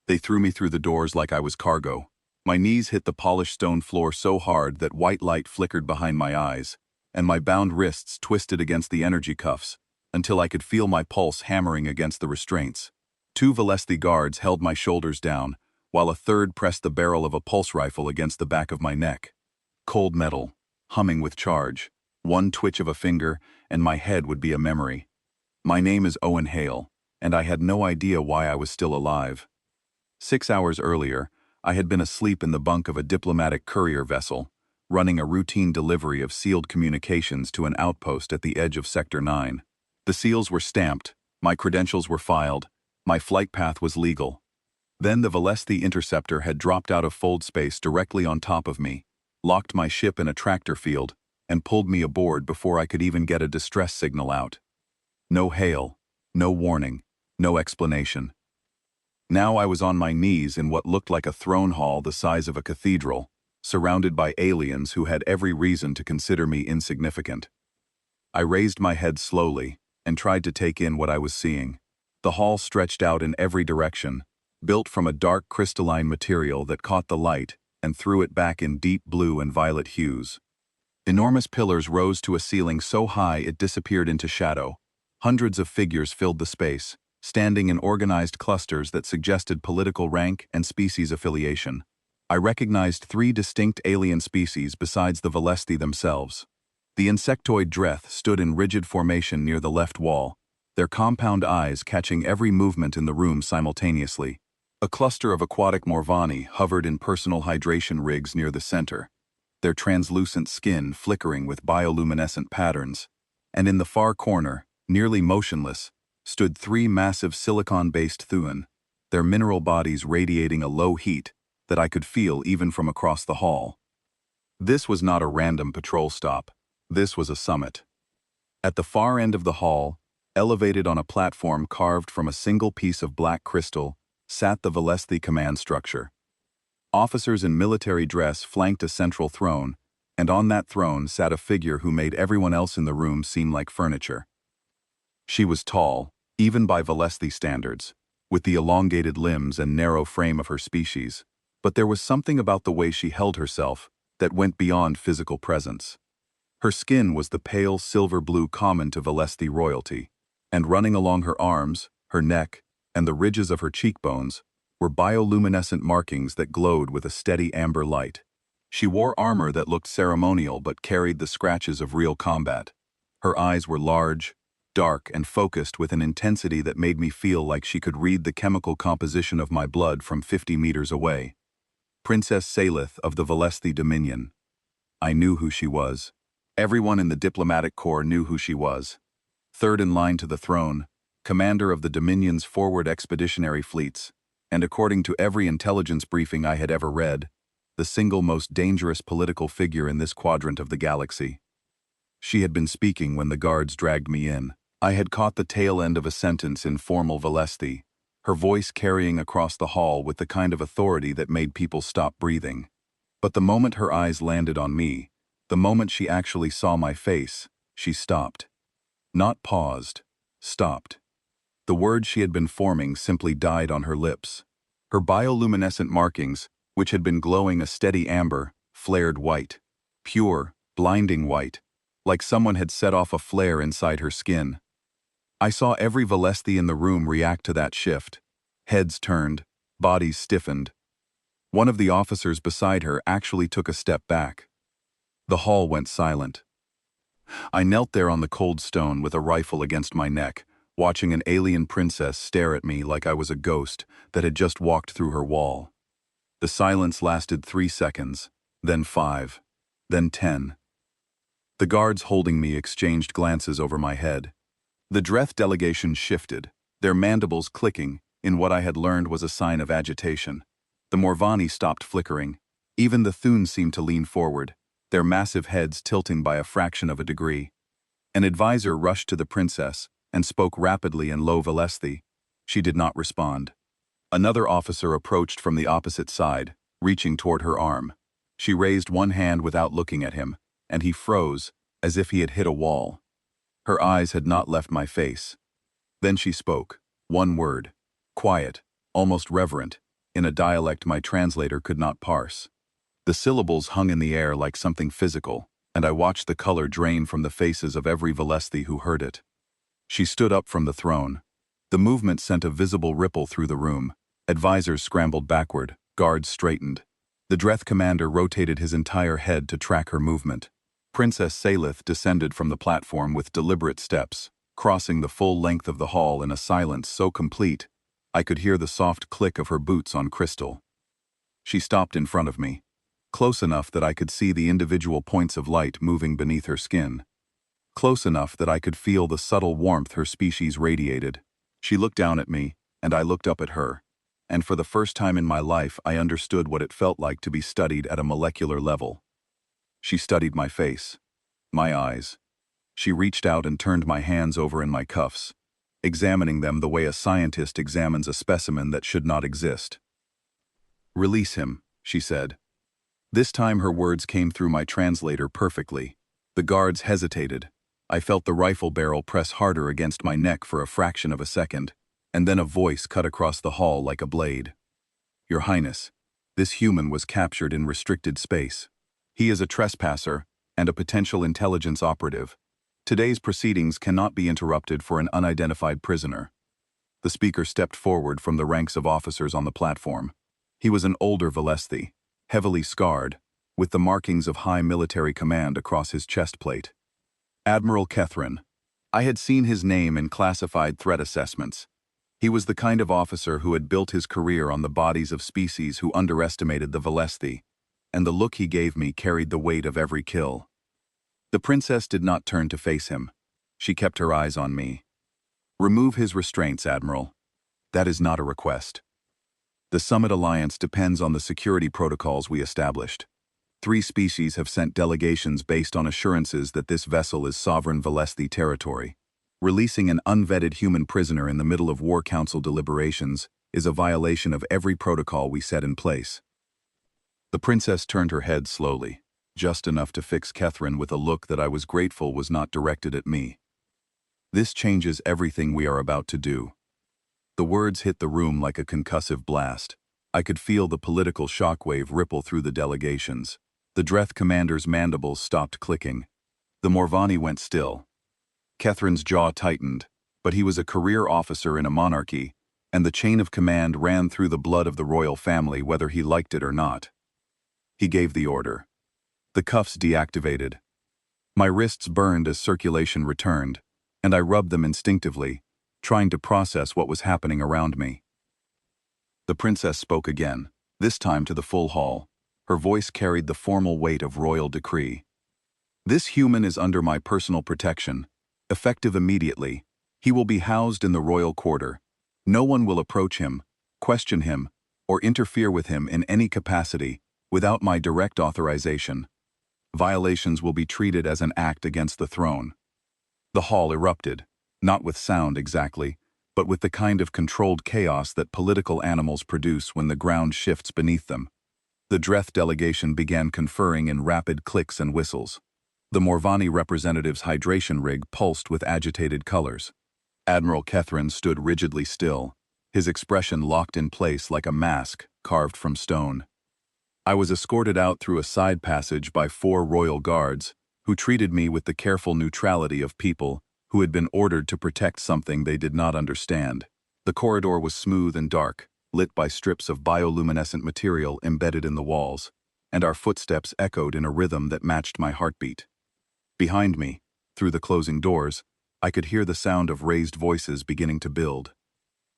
They threw me through the doors like I was cargo. My knees hit the polished stone floor so hard that white light flickered behind my eyes, and my bound wrists twisted against the energy cuffs, until I could feel my pulse hammering against the restraints. 2 Velesthi guards held my shoulders down, while a third pressed the barrel of a pulse rifle against the back of my neck. Cold metal, humming with charge. One twitch of a finger, and my head would be a memory. My name is Owen Hale, and I had no idea why I was still alive. 6 hours earlier, I had been asleep in the bunk of a diplomatic courier vessel, running a routine delivery of sealed communications to an outpost at the edge of Sector 9. The seals were stamped, my credentials were filed, my flight path was legal. Then the Velesthi interceptor had dropped out of fold space directly on top of me, locked my ship in a tractor field, and pulled me aboard before I could even get a distress signal out. No hail, no warning, no explanation. Now I was on my knees in what looked like a throne hall the size of a cathedral, surrounded by aliens who had every reason to consider me insignificant. I raised my head slowly and tried to take in what I was seeing. The hall stretched out in every direction, built from a dark crystalline material that caught the light and threw it back in deep blue and violet hues. Enormous pillars rose to a ceiling so high it disappeared into shadow. Hundreds of figures filled the space, standing in organized clusters that suggested political rank and species affiliation. I recognized 3 distinct alien species besides the Velesthi themselves. The insectoid Dreth stood in rigid formation near the left wall, their compound eyes catching every movement in the room simultaneously. A cluster of aquatic Morvani hovered in personal hydration rigs near the center, their translucent skin flickering with bioluminescent patterns. And in the far corner, nearly motionless, stood 3 massive silicon-based Thuan, their mineral bodies radiating a low heat that I could feel even from across the hall. This was not a random patrol stop. This was a summit. At the far end of the hall, elevated on a platform carved from a single piece of black crystal, sat the Velesthi command structure. Officers in military dress flanked a central throne, and on that throne sat a figure who made everyone else in the room seem like furniture. She was tall, even by Velesthi standards, with the elongated limbs and narrow frame of her species, but there was something about the way she held herself that went beyond physical presence. Her skin was the pale silver blue common to Velesthi royalty, and running along her arms, her neck, and the ridges of her cheekbones were bioluminescent markings that glowed with a steady amber light. She wore armor that looked ceremonial but carried the scratches of real combat. Her eyes were large, dark, and focused with an intensity that made me feel like she could read the chemical composition of my blood from 50 meters away. Princess Salith of the Velesthi Dominion. I knew who she was. Everyone in the diplomatic corps knew who she was. Third in line to the throne, commander of the Dominion's forward expeditionary fleets, and according to every intelligence briefing I had ever read, the single most dangerous political figure in this quadrant of the galaxy. She had been speaking when the guards dragged me in. I had caught the tail end of a sentence in formal Velesthi, her voice carrying across the hall with the kind of authority that made people stop breathing. But the moment her eyes landed on me, the moment she actually saw my face, she stopped. Not paused, stopped. The words she had been forming simply died on her lips. Her bioluminescent markings, which had been glowing a steady amber, flared white. Pure, blinding white, like someone had set off a flare inside her skin. I saw every Velesthi in the room react to that shift. Heads turned, bodies stiffened. One of the officers beside her actually took a step back. The hall went silent. I knelt there on the cold stone with a rifle against my neck, watching an alien princess stare at me like I was a ghost that had just walked through her wall. The silence lasted 3 seconds, then 5, then 10. The guards holding me exchanged glances over my head. The Dreth delegation shifted, their mandibles clicking in what I had learned was a sign of agitation. The Morvani stopped flickering. Even the Thun seemed to lean forward, their massive heads tilting by a fraction of a degree. An advisor rushed to the princess and spoke rapidly in low Velesthi. She did not respond. Another officer approached from the opposite side, reaching toward her arm. She raised one hand without looking at him, and he froze, as if he had hit a wall. Her eyes had not left my face. Then she spoke, one word, quiet, almost reverent. in a dialect my translator could not parse. The syllables hung in the air like something physical, and I watched the color drain from the faces of every Velesthi who heard it. She stood up from the throne. The movement sent a visible ripple through the room. Advisors scrambled backward, guards straightened. The Dreth commander rotated his entire head to track her movement. Princess Salith descended from the platform with deliberate steps, crossing the full length of the hall in a silence so complete, I could hear the soft click of her boots on crystal. She stopped in front of me, close enough that I could see the individual points of light moving beneath her skin. Close enough that I could feel the subtle warmth her species radiated. She looked down at me, and I looked up at her. And for the first time in my life, I understood what it felt like to be studied at a molecular level. She studied my face, my eyes. She reached out and turned my hands over in my cuffs, examining them the way a scientist examines a specimen that should not exist. "Release him," she said. This time her words came through my translator perfectly. The guards hesitated. I felt the rifle barrel press harder against my neck for a fraction of a second, and then a voice cut across the hall like a blade. "Your Highness, this human was captured in restricted space. He is a trespasser and a potential intelligence operative. Today's proceedings cannot be interrupted for an unidentified prisoner." The speaker stepped forward from the ranks of officers on the platform. He was an older Velesthi, heavily scarred, with the markings of high military command across his chest plate. Admiral Kethrin. I had seen his name in classified threat assessments. He was the kind of officer who had built his career on the bodies of species who underestimated the Velesthi, and the look he gave me carried the weight of every kill. The princess did not turn to face him. She kept her eyes on me. "Remove his restraints, Admiral. That is not a request. The Summit Alliance depends on the security protocols we established. 3 species have sent delegations based on assurances that this vessel is sovereign Velesthi territory. Releasing an unvetted human prisoner in the middle of War Council deliberations is a violation of every protocol we set in place." The princess turned her head slowly, just enough to fix Kethrin with a look that I was grateful was not directed at me. "This changes everything we are about to do." The words hit the room like a concussive blast. I could feel the political shockwave ripple through the delegations. The Dreth commander's mandibles stopped clicking. The Morvani went still. Kethrin's jaw tightened, but he was a career officer in a monarchy, and the chain of command ran through the blood of the royal family whether he liked it or not. He gave the order. The cuffs deactivated. My wrists burned as circulation returned, and I rubbed them instinctively, trying to process what was happening around me. The princess spoke again, this time to the full hall. Her voice carried the formal weight of royal decree. "This human is under my personal protection. Effective immediately, he will be housed in the royal quarter. No one will approach him, question him, or interfere with him in any capacity without my direct authorization. Violations will be treated as an act against the throne." The hall erupted, not with sound exactly, but with the kind of controlled chaos that political animals produce when the ground shifts beneath them. The Dreth delegation began conferring in rapid clicks and whistles. The Morvani representative's hydration rig pulsed with agitated colors. Admiral Kethrin stood rigidly still, his expression locked in place like a mask carved from stone. I was escorted out through a side passage by 4 royal guards, who treated me with the careful neutrality of people who had been ordered to protect something they did not understand. The corridor was smooth and dark, lit by strips of bioluminescent material embedded in the walls, and our footsteps echoed in a rhythm that matched my heartbeat. Behind me, through the closing doors, I could hear the sound of raised voices beginning to build.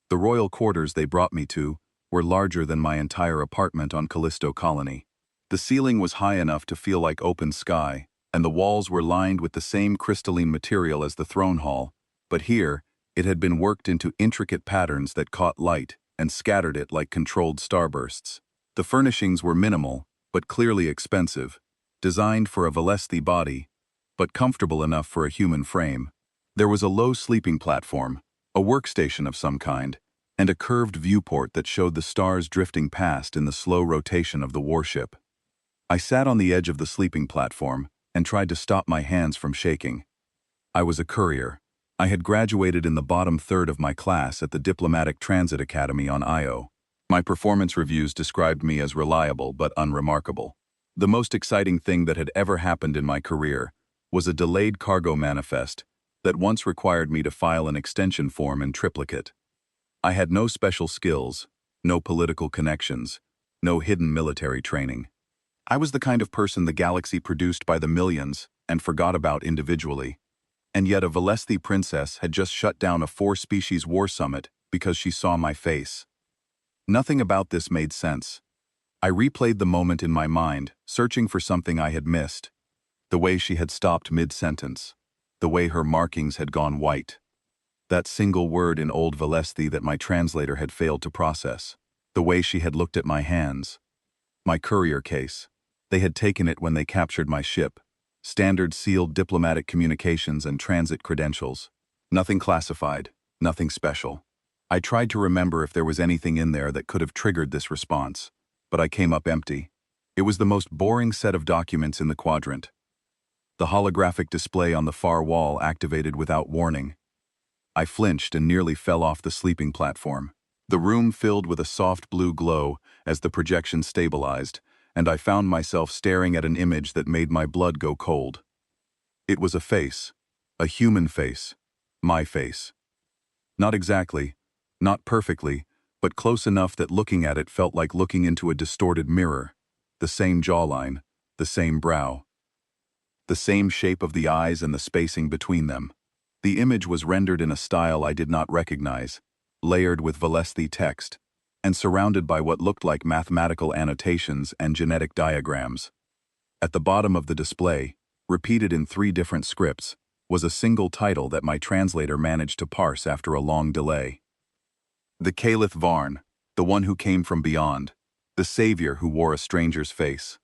The royal quarters they brought me to were larger than my entire apartment on Callisto Colony. The ceiling was high enough to feel like open sky, and the walls were lined with the same crystalline material as the throne hall, but here, it had been worked into intricate patterns that caught light and scattered it like controlled starbursts. The furnishings were minimal, but clearly expensive, designed for a Velesthi body, but comfortable enough for a human frame. There was a low sleeping platform, a workstation of some kind, and a curved viewport that showed the stars drifting past in the slow rotation of the warship. I sat on the edge of the sleeping platform and tried to stop my hands from shaking. I was a courier. I had graduated in the bottom third of my class at the Diplomatic Transit Academy on Io. My performance reviews described me as reliable but unremarkable. The most exciting thing that had ever happened in my career was a delayed cargo manifest that once required me to file an extension form in triplicate. I had no special skills, no political connections, no hidden military training. I was the kind of person the galaxy produced by the millions and forgot about individually. And yet a Velesthi princess had just shut down a 4-species war summit because she saw my face. Nothing about this made sense. I replayed the moment in my mind, searching for something I had missed. The way she had stopped mid-sentence. The way her markings had gone white. That single word in Old Velesthi that my translator had failed to process. The way she had looked at my hands. My courier case. They had taken it when they captured my ship. Standard sealed diplomatic communications and transit credentials. Nothing classified, nothing special. I tried to remember if there was anything in there that could have triggered this response, but I came up empty. It was the most boring set of documents in the quadrant. The holographic display on the far wall activated without warning. I flinched and nearly fell off the sleeping platform. The room filled with a soft blue glow as the projection stabilized, and I found myself staring at an image that made my blood go cold. It was a face. A human face. My face. Not exactly. Not perfectly, but close enough that looking at it felt like looking into a distorted mirror. The same jawline, the same brow. The same shape of the eyes and the spacing between them. The image was rendered in a style I did not recognize, layered with Velesthi text, and surrounded by what looked like mathematical annotations and genetic diagrams. At the bottom of the display, repeated in 3 different scripts, was a single title that my translator managed to parse after a long delay. The Caliph Varn, the one who came from beyond, the savior who wore a stranger's face.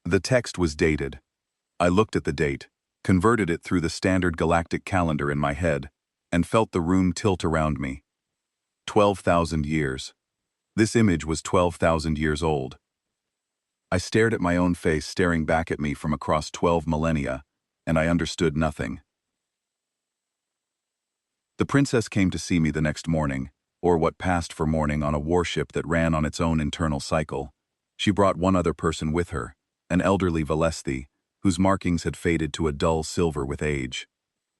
The text was dated. I looked at the date, converted it through the standard galactic calendar in my head, and felt the room tilt around me. 12,000 years. This image was 12,000 years old. I stared at my own face staring back at me from across 12 millennia, and I understood nothing. The princess came to see me the next morning, or what passed for morning on a warship that ran on its own internal cycle. She brought one other person with her, an elderly Velesthi, whose markings had faded to a dull silver with age.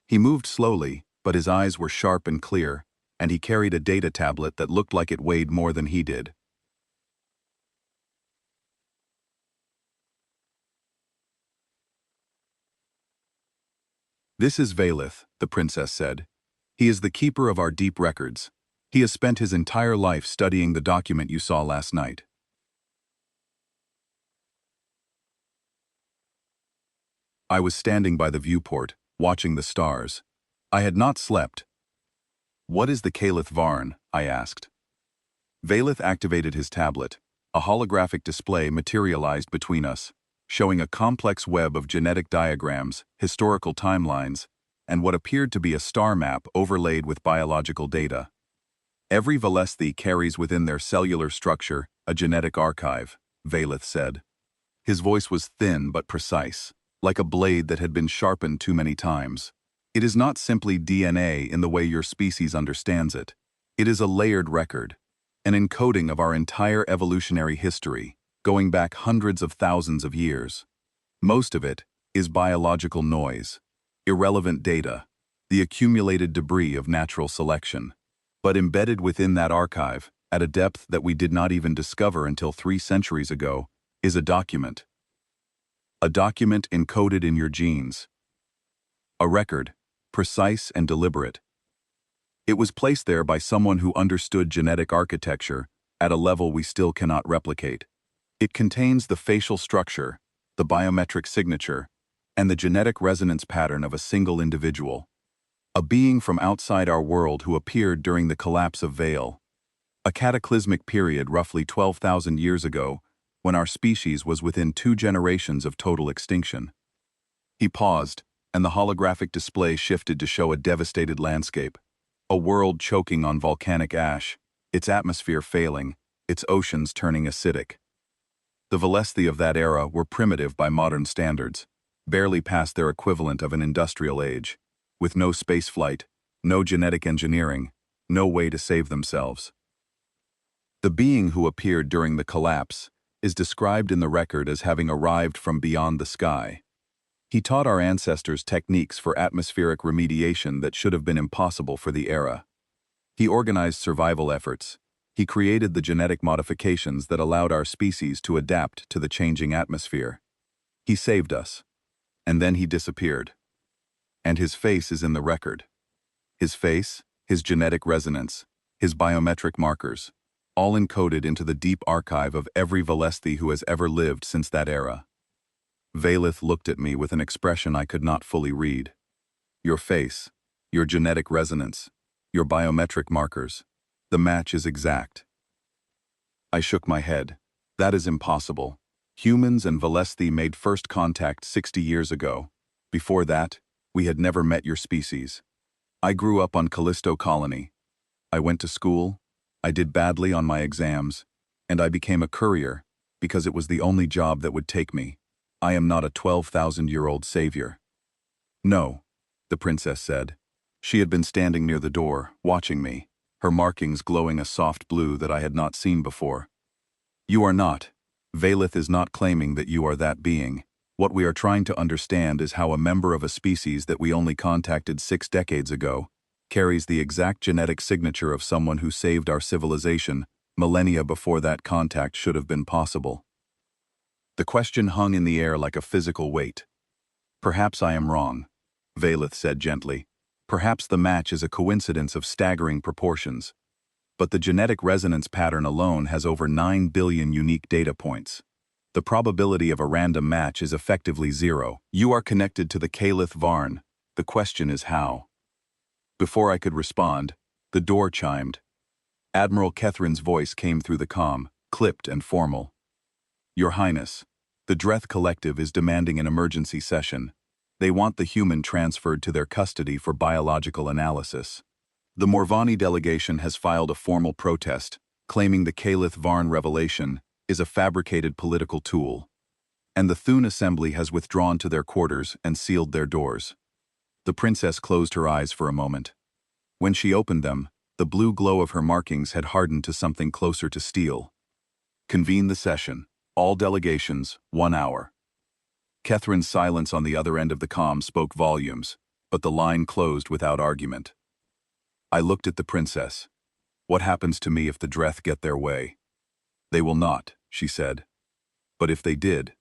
He moved slowly, but his eyes were sharp and clear, and he carried a data tablet that looked like it weighed more than he did. "This is Valith," the princess said. "He is the keeper of our deep records. He has spent his entire life studying the document you saw last night." I was standing by the viewport, watching the stars. I had not slept. "What is the Caliph Varn?" I asked. Valith activated his tablet. A holographic display materialized between us, showing a complex web of genetic diagrams, historical timelines, and what appeared to be a star map overlaid with biological data. "Every Velesthi carries within their cellular structure a genetic archive," Valith said. His voice was thin but precise, like a blade that had been sharpened too many times. "It is not simply DNA in the way your species understands it. It is a layered record, an encoding of our entire evolutionary history, going back hundreds of thousands of years. Most of it is biological noise, irrelevant data, the accumulated debris of natural selection. But embedded within that archive, at a depth that we did not even discover until 3 centuries ago, is a document. A document encoded in your genes. A record, precise and deliberate. It was placed there by someone who understood genetic architecture at a level we still cannot replicate. It contains the facial structure, the biometric signature, and the genetic resonance pattern of a single individual. A being from outside our world who appeared during the collapse of Vale. A cataclysmic period roughly 12,000 years ago, when our species was within 2 generations of total extinction." He paused, and the holographic display shifted to show a devastated landscape. A world choking on volcanic ash, its atmosphere failing, its oceans turning acidic. The Velesthi of that era were primitive by modern standards, barely past their equivalent of an industrial age, with no spaceflight, no genetic engineering, no way to save themselves. The being who appeared during the collapse is described in the record as having arrived from beyond the sky. He taught our ancestors techniques for atmospheric remediation that should have been impossible for the era. He organized survival efforts. He created the genetic modifications that allowed our species to adapt to the changing atmosphere. He saved us. And then he disappeared. And his face is in the record. His face, his genetic resonance, his biometric markers, all encoded into the deep archive of every Velesthi who has ever lived since that era. Valeth looked at me with an expression I could not fully read. Your face, your genetic resonance, your biometric markers. The match is exact. I shook my head. That is impossible. Humans and Velesthi made first contact 60 years ago. Before that, we had never met your species. I grew up on Callisto Colony. I went to school, I did badly on my exams, and I became a courier because it was the only job that would take me. I am not a 12,000-year-old savior. No, the princess said. She had been standing near the door, watching me, her markings glowing a soft blue that I had not seen before. You are not. Valeth is not claiming that you are that being. What we are trying to understand is how a member of a species that we only contacted 6 decades ago carries the exact genetic signature of someone who saved our civilization millennia before that contact should have been possible. The question hung in the air like a physical weight. Perhaps I am wrong, Valeth said gently. Perhaps the match is a coincidence of staggering proportions. But the genetic resonance pattern alone has over 9 billion unique data points. The probability of a random match is effectively 0. You are connected to the Caliph Varn. The question is how. Before I could respond, the door chimed. Admiral Kethrin's voice came through the comm, clipped and formal. Your Highness, the Dreth Collective is demanding an emergency session. They want the human transferred to their custody for biological analysis. The Morvani delegation has filed a formal protest, claiming the Caliph Varn revelation is a fabricated political tool. And the Thun Assembly has withdrawn to their quarters and sealed their doors. The princess closed her eyes for a moment. When she opened them, the blue glow of her markings had hardened to something closer to steel. Convene the session. All delegations, 1 hour. Kethrin's silence on the other end of the comm spoke volumes, but the line closed without argument. I looked at the princess. What happens to me if the Dreth get their way? They will not, she said. But if they did?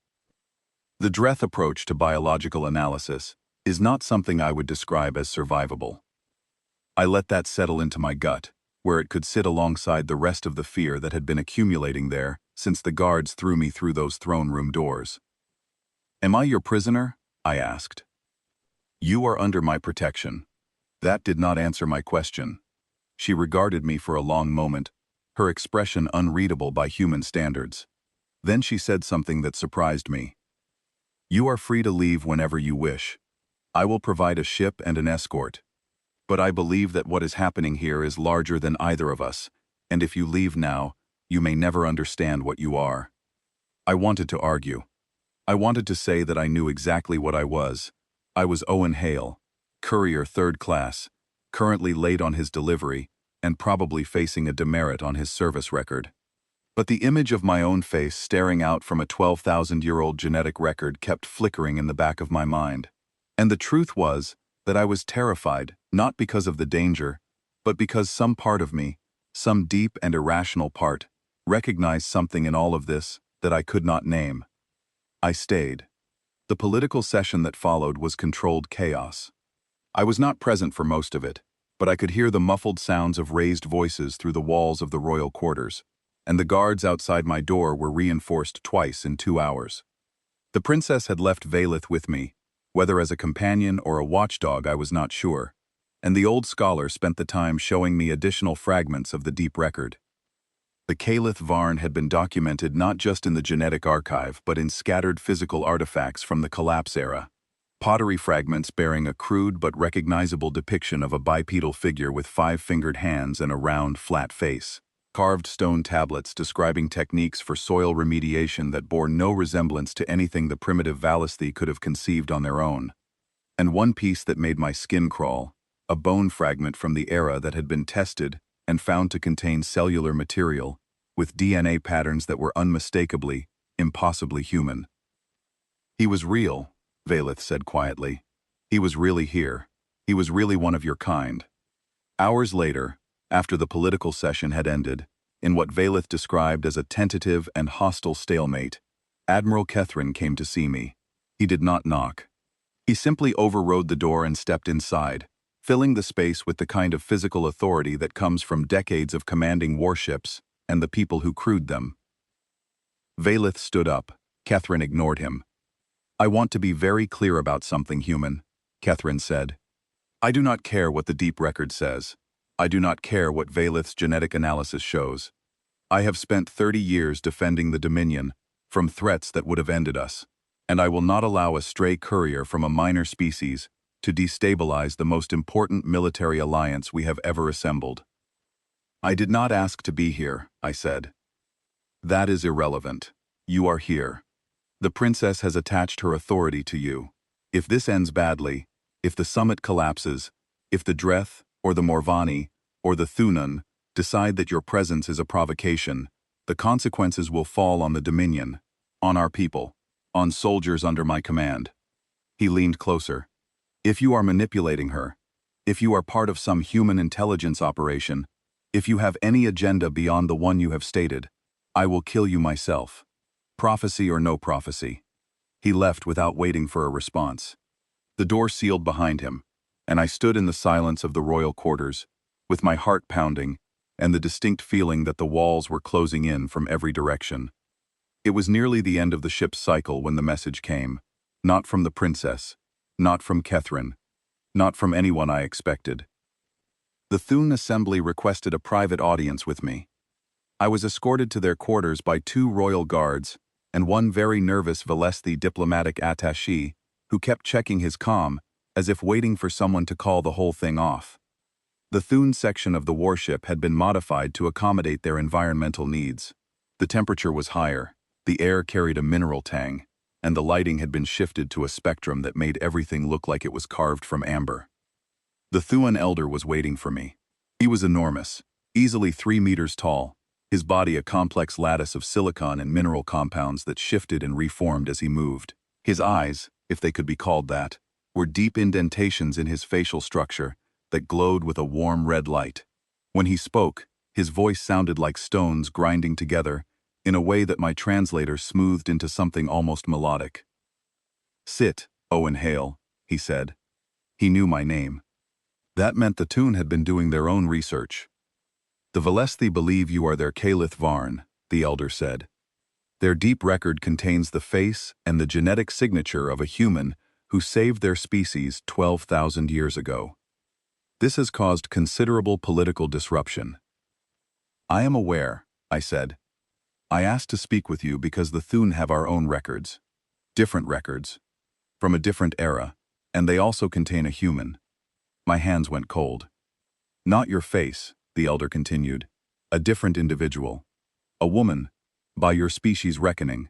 The Dreth approach to biological analysis is not something I would describe as survivable. I let that settle into my gut, where it could sit alongside the rest of the fear that had been accumulating there since the guards threw me through those throne room doors. Am I your prisoner? I asked. You are under my protection. That did not answer my question. She regarded me for a long moment, her expression unreadable by human standards. Then she said something that surprised me. You are free to leave whenever you wish. I will provide a ship and an escort. But I believe that what is happening here is larger than either of us, and if you leave now, you may never understand what you are. I wanted to argue. I wanted to say that I knew exactly what I was. I was Owen Hale, courier 3rd class, currently late on his delivery, and probably facing a demerit on his service record. But the image of my own face staring out from a 12,000-year-old genetic record kept flickering in the back of my mind. And the truth was that I was terrified, not because of the danger, but because some part of me, some deep and irrational part, recognized something in all of this that I could not name. I stayed. The political session that followed was controlled chaos. I was not present for most of it, but I could hear the muffled sounds of raised voices through the walls of the royal quarters, and the guards outside my door were reinforced twice in 2 hours. The princess had left Valeth with me, whether as a companion or a watchdog I was not sure, and the old scholar spent the time showing me additional fragments of the deep record. The Caliph Varn had been documented not just in the genetic archive but in scattered physical artifacts from the collapse era. Pottery fragments bearing a crude but recognizable depiction of a bipedal figure with 5-fingered hands and a round, flat face. Carved stone tablets describing techniques for soil remediation that bore no resemblance to anything the primitive Velesthi could have conceived on their own. And one piece that made my skin crawl, a bone fragment from the era that had been tested and found to contain cellular material, with DNA patterns that were unmistakably, impossibly human. "He was real," Valeth said quietly. "He was really here. He was really one of your kind." Hours later, after the political session had ended, in what Valeth described as a tentative and hostile stalemate, Admiral Kethrin came to see me. He did not knock. He simply overrode the door and stepped inside, filling the space with the kind of physical authority that comes from decades of commanding warships and the people who crewed them. Valeth stood up. Kethrin ignored him. "I want to be very clear about something, human," Kethrin said. "I do not care what the deep record says. I do not care what Valeth's genetic analysis shows. I have spent 30 years defending the Dominion from threats that would have ended us, and I will not allow a stray courier from a minor species to destabilize the most important military alliance we have ever assembled." "I did not ask to be here," I said. "That is irrelevant. You are here. The princess has attached her authority to you. If this ends badly, if the summit collapses, if the Dreth, or the Morvani, or the Thunan decide that your presence is a provocation, the consequences will fall on the Dominion, on our people, on soldiers under my command." He leaned closer. "If you are manipulating her, if you are part of some human intelligence operation, if you have any agenda beyond the one you have stated, I will kill you myself. Prophecy or no prophecy." He left without waiting for a response. The door sealed behind him, and I stood in the silence of the royal quarters, with my heart pounding and the distinct feeling that the walls were closing in from every direction. It was nearly the end of the ship's cycle when the message came, not from the princess, not from Kethrin, not from anyone I expected. The Thun Assembly requested a private audience with me. I was escorted to their quarters by 2 royal guards and one very nervous Velesthi diplomatic attaché who kept checking his comm as if waiting for someone to call the whole thing off. The Thun section of the warship had been modified to accommodate their environmental needs. The temperature was higher, the air carried a mineral tang, and the lighting had been shifted to a spectrum that made everything look like it was carved from amber. The Thuan elder was waiting for me. He was enormous, easily 3 meters tall, his body a complex lattice of silicon and mineral compounds that shifted and reformed as he moved. His eyes, if they could be called that, were deep indentations in his facial structure that glowed with a warm red light. When he spoke, his voice sounded like stones grinding together in a way that my translator smoothed into something almost melodic. "Sit, Owen Hale," he said. He knew my name. That meant the Thun had been doing their own research. "The Velesthi believe you are their Caliph Varn," the elder said. "Their deep record contains the face and the genetic signature of a human who saved their species 12,000 years ago. This has caused considerable political disruption." "I am aware," I said. "I asked to speak with you because the Thun have our own records. Different records. From a different era, and they also contain a human." My hands went cold. "Not your face," the elder continued. "A different individual. A woman, by your species' reckoning.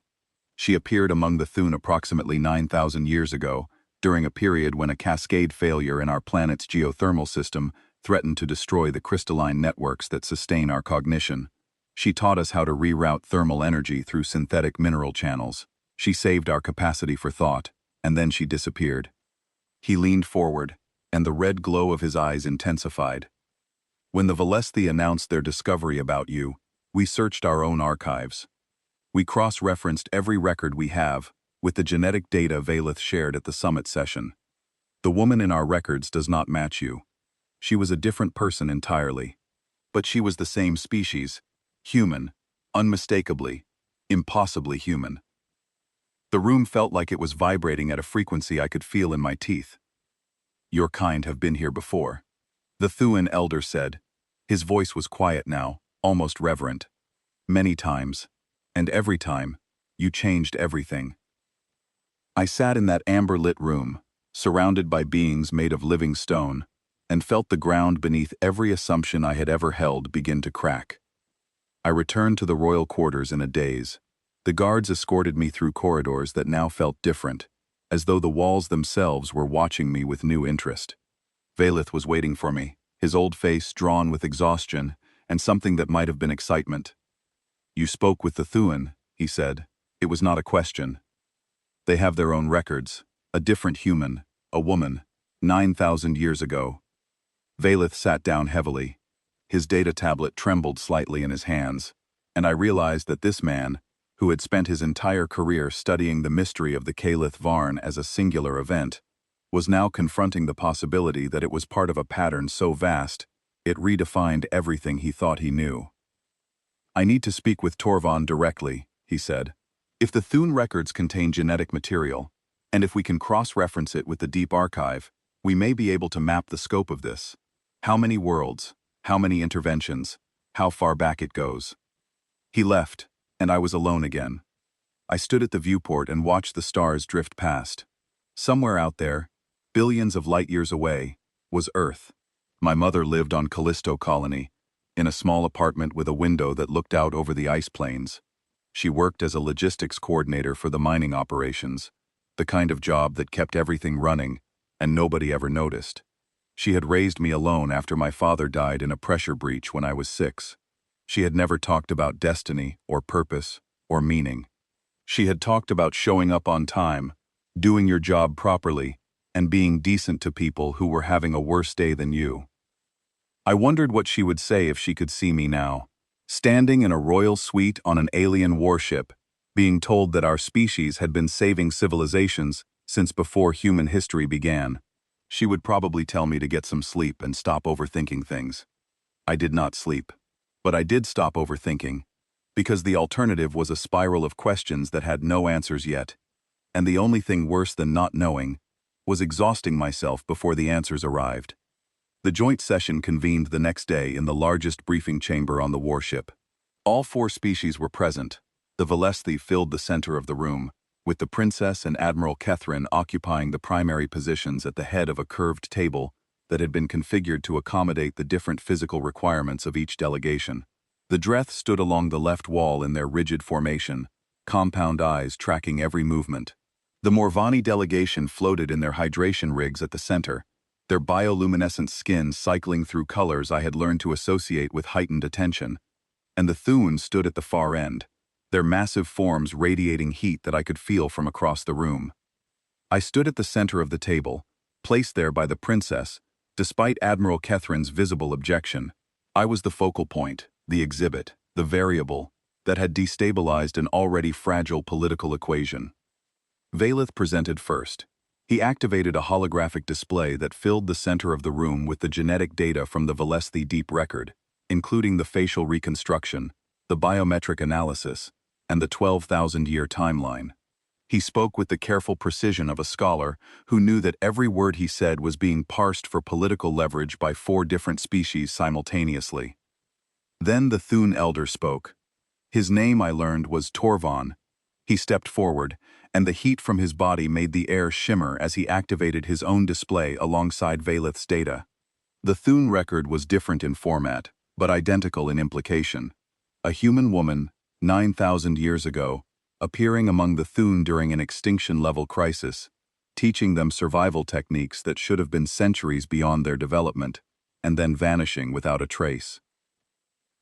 She appeared among the Thun approximately 9,000 years ago, during a period when a cascade failure in our planet's geothermal system threatened to destroy the crystalline networks that sustain our cognition. She taught us how to reroute thermal energy through synthetic mineral channels. She saved our capacity for thought, and then she disappeared." He leaned forward, and the red glow of his eyes intensified. "When the Velesthi announced their discovery about you, we searched our own archives. We cross-referenced every record we have with the genetic data Valeth shared at the summit session. The woman in our records does not match you. She was a different person entirely. But she was the same species, human, unmistakably, impossibly human." The room felt like it was vibrating at a frequency I could feel in my teeth. "Your kind have been here before," the Thuan elder said. His voice was quiet now, almost reverent. "Many times, and every time, you changed everything." I sat in that amber-lit room, surrounded by beings made of living stone, and felt the ground beneath every assumption I had ever held begin to crack. I returned to the royal quarters in a daze. The guards escorted me through corridors that now felt different, as though the walls themselves were watching me with new interest. Valeth was waiting for me, his old face drawn with exhaustion and something that might have been excitement. "You spoke with the Thuan," he said. "It was not a question. They have their own records. A different human, a woman, 9,000 years ago." Valeth sat down heavily. His data tablet trembled slightly in his hands, and I realized that this man, who had spent his entire career studying the mystery of the Calith Varn as a singular event, was now confronting the possibility that it was part of a pattern so vast, it redefined everything he thought he knew. "I need to speak with Torvon directly," he said. "If the Thun records contain genetic material, and if we can cross-reference it with the Deep Archive, we may be able to map the scope of this. How many worlds? How many interventions? How far back it goes?" He left, and I was alone again. I stood at the viewport and watched the stars drift past. Somewhere out there, billions of light-years away, was Earth. My mother lived on Callisto Colony, in a small apartment with a window that looked out over the ice plains. She worked as a logistics coordinator for the mining operations, the kind of job that kept everything running, and nobody ever noticed. She had raised me alone after my father died in a pressure breach when I was 6. She had never talked about destiny, or purpose, or meaning. She had talked about showing up on time, doing your job properly, and being decent to people who were having a worse day than you. I wondered what she would say if she could see me now, standing in a royal suite on an alien warship, being told that our species had been saving civilizations since before human history began. She would probably tell me to get some sleep and stop overthinking things. I did not sleep, but I did stop overthinking, because the alternative was a spiral of questions that had no answers yet, and the only thing worse than not knowing was exhausting myself before the answers arrived. The joint session convened the next day in the largest briefing chamber on the warship. All 4 species were present. The Velesthi filled the center of the room, with the Princess and Admiral Kethrin occupying the primary positions at the head of a curved table that had been configured to accommodate the different physical requirements of each delegation. The Dreth stood along the left wall in their rigid formation, compound eyes tracking every movement. The Morvani delegation floated in their hydration rigs at the center, their bioluminescent skin cycling through colors I had learned to associate with heightened attention. And the Thun stood at the far end, their massive forms radiating heat that I could feel from across the room. I stood at the center of the table, placed there by the Princess, despite Admiral Kethrin's visible objection. I was the focal point, the exhibit, the variable, that had destabilized an already fragile political equation. Valeth presented first. He activated a holographic display that filled the center of the room with the genetic data from the Velesthi Deep Record, including the facial reconstruction, the biometric analysis, and the 12,000-year timeline. He spoke with the careful precision of a scholar who knew that every word he said was being parsed for political leverage by 4 different species simultaneously. Then the Thun elder spoke. His name, I learned, was Torvon. He stepped forward, and the heat from his body made the air shimmer as he activated his own display alongside Valeth's data. The Thun record was different in format, but identical in implication. A human woman, 9,000 years ago, appearing among the Thun during an extinction-level crisis, teaching them survival techniques that should have been centuries beyond their development, and then vanishing without a trace.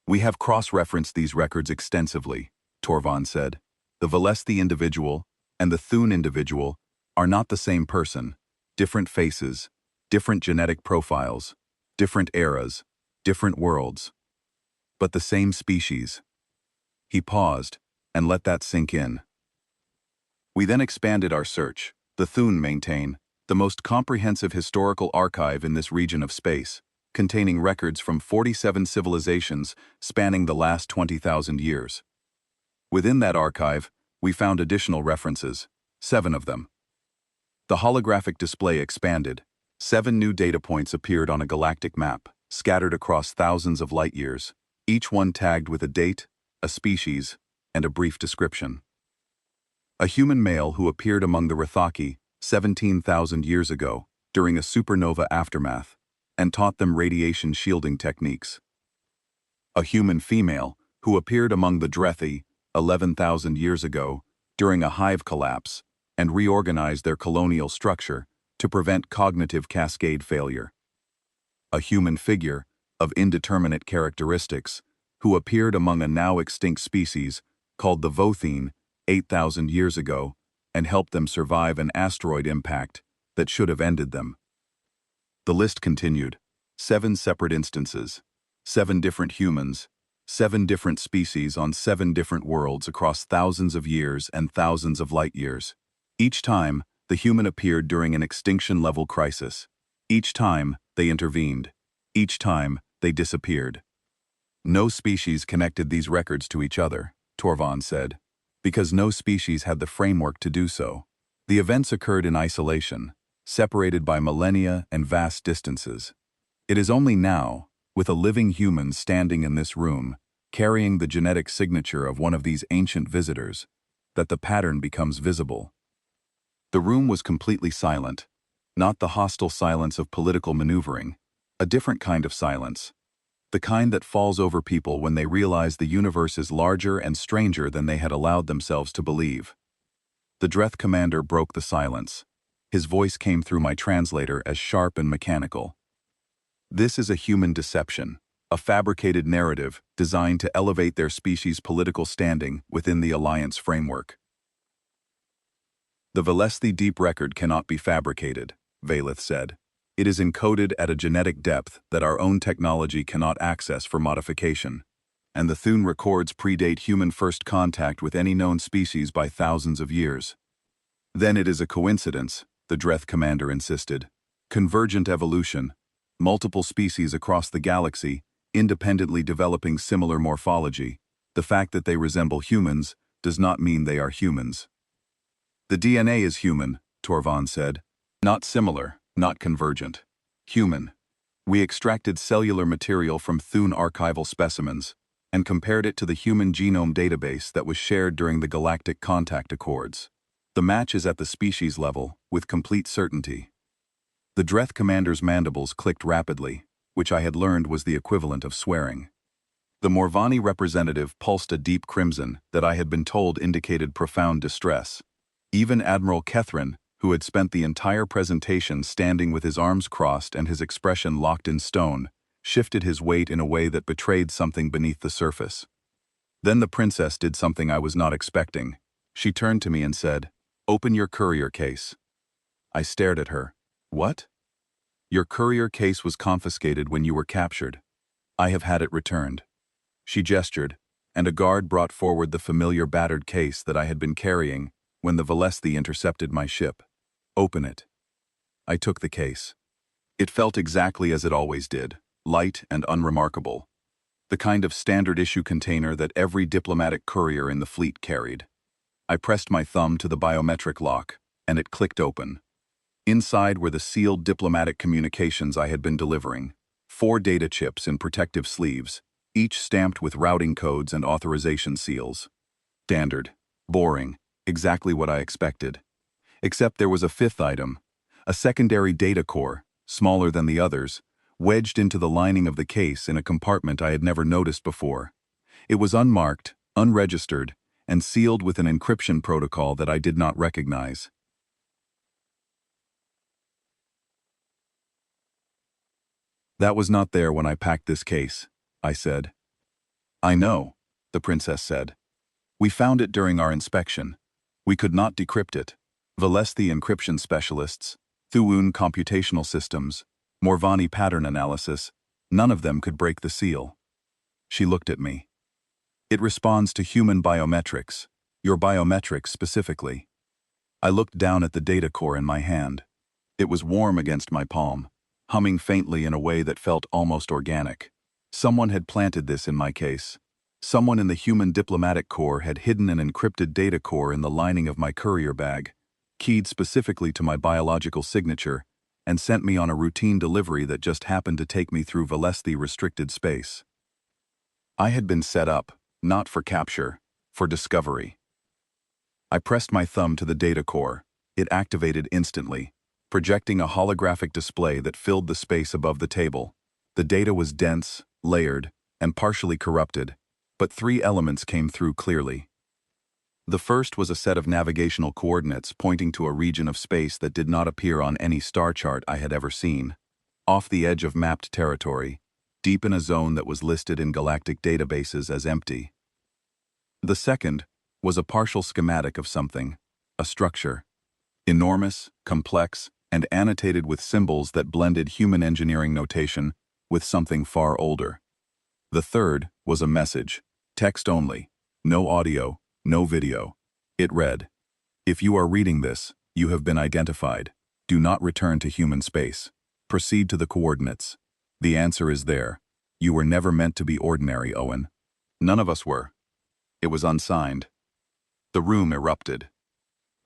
"We have cross-referenced these records extensively," Torvon said. "The Velesthi individual and the Thun individual are not the same person, different faces, different genetic profiles, different eras, different worlds, but the same species." He paused and let that sink in. We then expanded our search. The Thun maintain the most comprehensive historical archive in this region of space, containing records from 47 civilizations spanning the last 20,000 years. Within that archive, we found additional references, 7 of them. The holographic display expanded. 7 new data points appeared on a galactic map, scattered across thousands of light-years, each one tagged with a date, a species, and a brief description. A human male who appeared among the Rathaki 17,000 years ago during a supernova aftermath and taught them radiation shielding techniques. A human female who appeared among the Drethi 11,000 years ago during a hive collapse and reorganized their colonial structure to prevent cognitive cascade failure. A human figure of indeterminate characteristics who appeared among a now-extinct species called the Vothene 8,000 years ago and helped them survive an asteroid impact that should have ended them. The list continued. 7 separate instances, 7 different humans, 7 different species on 7 different worlds across thousands of years and thousands of light years. Each time, the human appeared during an extinction-level crisis. Each time, they intervened. Each time, they disappeared. No species connected these records to each other, Torvald said, because no species had the framework to do so. The events occurred in isolation, separated by millennia and vast distances. It is only now, with a living human standing in this room, carrying the genetic signature of one of these ancient visitors, that the pattern becomes visible. The room was completely silent, not the hostile silence of political maneuvering, a different kind of silence, the kind that falls over people when they realize the universe is larger and stranger than they had allowed themselves to believe. The Dreth commander broke the silence. His voice came through my translator as sharp and mechanical. This is a human deception, a fabricated narrative designed to elevate their species' political standing within the Alliance framework. The Velesthi deep record cannot be fabricated, Valeth said. It is encoded at a genetic depth that our own technology cannot access for modification, and the Thune records predate human first contact with any known species by thousands of years. Then it is a coincidence, the Dreth commander insisted. Convergent evolution, multiple species across the galaxy, independently developing similar morphology. The fact that they resemble humans does not mean they are humans. The DNA is human, Torvald said. Not similar, not convergent. Human. We extracted cellular material from Thune archival specimens and compared it to the human genome database that was shared during the Galactic Contact Accords. The match is at the species level, with complete certainty. The Dreth commander's mandibles clicked rapidly, which I had learned was the equivalent of swearing. The Morvani representative pulsed a deep crimson that I had been told indicated profound distress. Even Admiral Kethrin, who had spent the entire presentation standing with his arms crossed and his expression locked in stone, shifted his weight in a way that betrayed something beneath the surface. Then the princess did something I was not expecting. She turned to me and said, "Open your courier case." I stared at her. What? Your courier case was confiscated when you were captured. I have had it returned. She gestured, and a guard brought forward the familiar battered case that I had been carrying when the Velesthi intercepted my ship. Open it. I took the case. It felt exactly as it always did, light and unremarkable. The kind of standard-issue container that every diplomatic courier in the fleet carried. I pressed my thumb to the biometric lock, and it clicked open. Inside were the sealed diplomatic communications I had been delivering. 4 data chips in protective sleeves, each stamped with routing codes and authorization seals. Standard, boring, exactly what I expected. Except there was a 5th item, a secondary data core, smaller than the others, wedged into the lining of the case in a compartment I had never noticed before. It was unmarked, unregistered, and sealed with an encryption protocol that I did not recognize. That was not there when I packed this case, I said. I know, the princess said. We found it during our inspection. We could not decrypt it. Velesthi encryption specialists, Thune computational systems, Morvani pattern analysis, none of them could break the seal. She looked at me. It responds to human biometrics, your biometrics specifically. I looked down at the data core in my hand. It was warm against my palm, humming faintly in a way that felt almost organic. Someone had planted this in my case. Someone in the human diplomatic corps had hidden an encrypted data core in the lining of my courier bag, keyed specifically to my biological signature, and sent me on a routine delivery that just happened to take me through Velesthi restricted space. I had been set up, not for capture, for discovery. I pressed my thumb to the data core. It activated instantly, projecting a holographic display that filled the space above the table. The data was dense, layered, and partially corrupted, but 3 elements came through clearly. The first was a set of navigational coordinates pointing to a region of space that did not appear on any star chart I had ever seen, off the edge of mapped territory, deep in a zone that was listed in galactic databases as empty. The second was a partial schematic of something, a structure. Enormous, complex, and annotated with symbols that blended human engineering notation with something far older. The third was a message, text only, no audio, no video. It read, "If you are reading this, you have been identified. Do not return to human space. Proceed to the coordinates. The answer is there. You were never meant to be ordinary, Owen." None of us were. It was unsigned. The room erupted.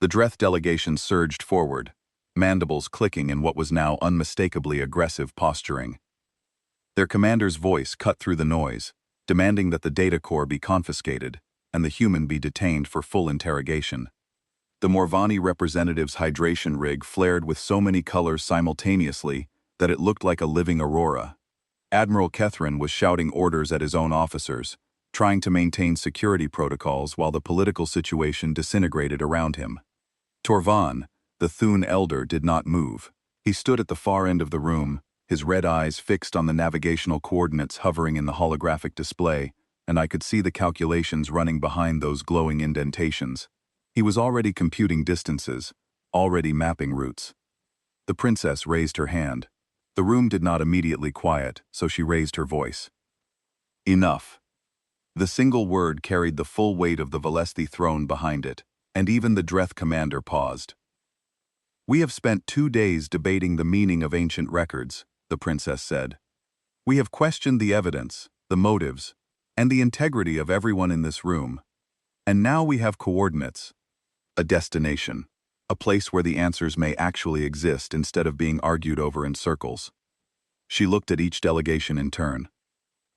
The Dreth delegation surged forward, mandibles clicking in what was now unmistakably aggressive posturing. Their commander's voice cut through the noise, demanding that the data core be confiscated and the human be detained for full interrogation. The Morvani representative's hydration rig flared with so many colors simultaneously that it looked like a living aurora. Admiral Kethrin was shouting orders at his own officers, trying to maintain security protocols while the political situation disintegrated around him. Torvan, the Thun elder, did not move. He stood at the far end of the room, his red eyes fixed on the navigational coordinates hovering in the holographic display, and I could see the calculations running behind those glowing indentations. He was already computing distances, already mapping routes. The princess raised her hand. The room did not immediately quiet, so she raised her voice. Enough. The single word carried the full weight of the Valesthi throne behind it, and even the Dreth commander paused. "We have spent 2 days debating the meaning of ancient records," the princess said. "We have questioned the evidence, the motives, and the integrity of everyone in this room. And now we have coordinates, a destination, a place where the answers may actually exist instead of being argued over in circles." She looked at each delegation in turn.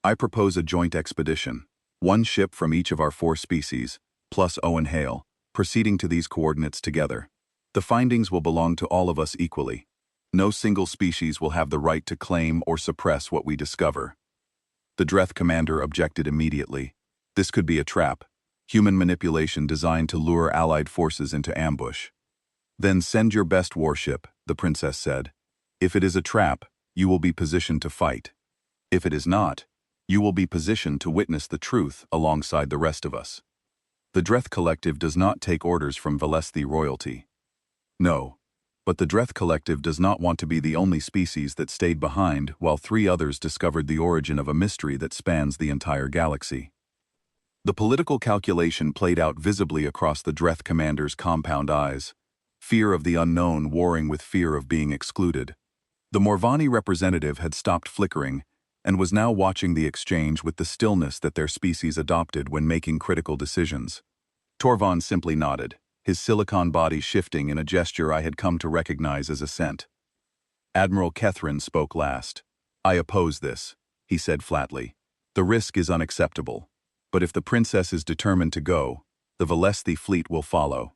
"I propose a joint expedition, 1 ship from each of our 4 species, plus Owen Hale, proceeding to these coordinates together. The findings will belong to all of us equally. No single species will have the right to claim or suppress what we discover." The Dreth commander objected immediately. This could be a trap, human manipulation designed to lure allied forces into ambush. "Then send your best warship," the princess said. "If it is a trap, you will be positioned to fight. If it is not, you will be positioned to witness the truth alongside the rest of us." The Dreth Collective does not take orders from Valesthi royalty. No, but the Dreth Collective does not want to be the only species that stayed behind while 3 others discovered the origin of a mystery that spans the entire galaxy. The political calculation played out visibly across the Dreth commander's compound eyes, fear of the unknown warring with fear of being excluded. The Morvani representative had stopped flickering and was now watching the exchange with the stillness that their species adopted when making critical decisions. Torvan simply nodded, his silicon body shifting in a gesture I had come to recognize as assent. Admiral Kethrin spoke last. "I oppose this," he said flatly. "The risk is unacceptable. But if the princess is determined to go, the Valesthi fleet will follow."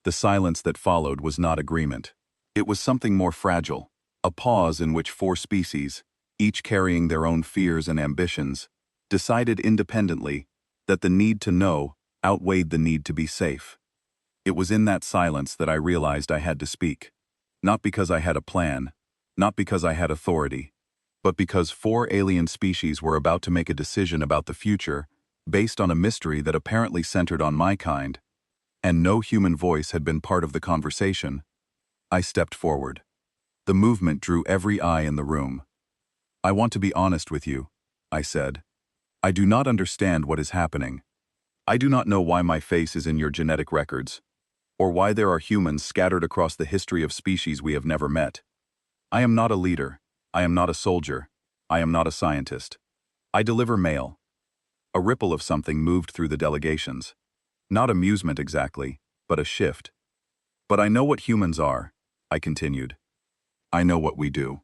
The silence that followed was not agreement. It was something more fragile, a pause in which 4 species, each carrying their own fears and ambitions, decided independently that the need to know outweighed the need to be safe. It was in that silence that I realized I had to speak, not because I had a plan, not because I had authority, but because 4 alien species were about to make a decision about the future based on a mystery that apparently centered on my kind, and no human voice had been part of the conversation. I stepped forward. The movement drew every eye in the room. "I want to be honest with you," I said. "I do not understand what is happening. I do not know why my face is in your genetic records, or why there are humans scattered across the history of species we have never met. I am not a leader. I am not a soldier. I am not a scientist. I deliver mail." A ripple of something moved through the delegations. Not amusement exactly, but a shift. "But I know what humans are," I continued. "I know what we do.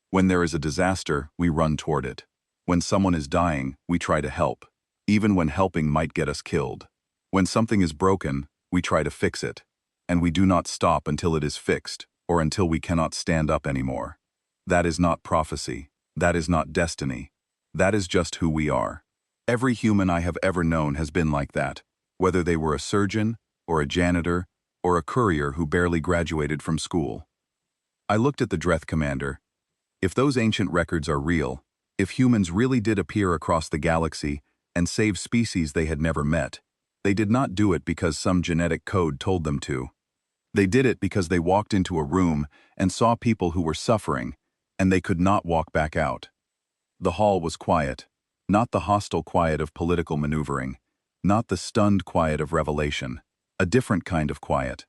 When there is a disaster, we run toward it. When someone is dying, we try to help, even when helping might get us killed. When something is broken, we try to fix it, and we do not stop until it is fixed, or until we cannot stand up anymore. That is not prophecy. That is not destiny. That is just who we are. Every human I have ever known has been like that, whether they were a surgeon, or a janitor, or a courier who barely graduated from school." I looked at the Dreth commander. If those ancient records are real, If humans really did appear across the galaxy and save species they had never met, they did not do it because some genetic code told them to. They did it because they walked into a room and saw people who were suffering, and they could not walk back out. The hall was quiet, not the hostile quiet of political maneuvering, not the stunned quiet of revelation, a different kind of quiet.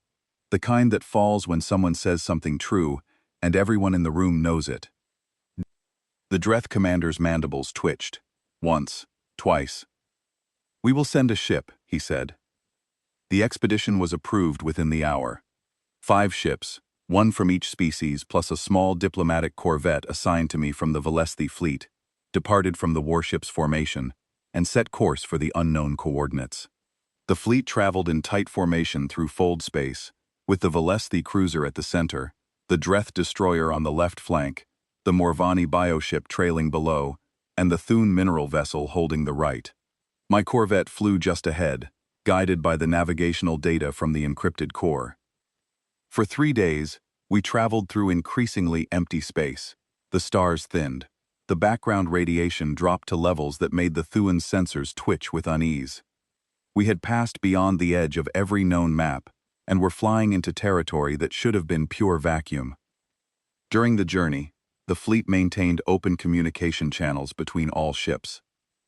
The kind that falls when someone says something true, and everyone in the room knows it. The Dreth commander's mandibles twitched. Once, twice. "We will send a ship," he said. The expedition was approved within the hour. 5 ships, 1 from each species plus a small diplomatic corvette assigned to me from the Velesthi fleet, departed from the warship's formation and set course for the unknown coordinates. The fleet traveled in tight formation through fold space, with the Velesthi cruiser at the center, the Dreth destroyer on the left flank, the Morvani bioship trailing below, and the Thune mineral vessel holding the right. My corvette flew just ahead, guided by the navigational data from the encrypted core. For 3 days, we traveled through increasingly empty space. The stars thinned. The background radiation dropped to levels that made the Thuan sensors twitch with unease. We had passed beyond the edge of every known map and were flying into territory that should have been pure vacuum. During the journey, the fleet maintained open communication channels between all ships.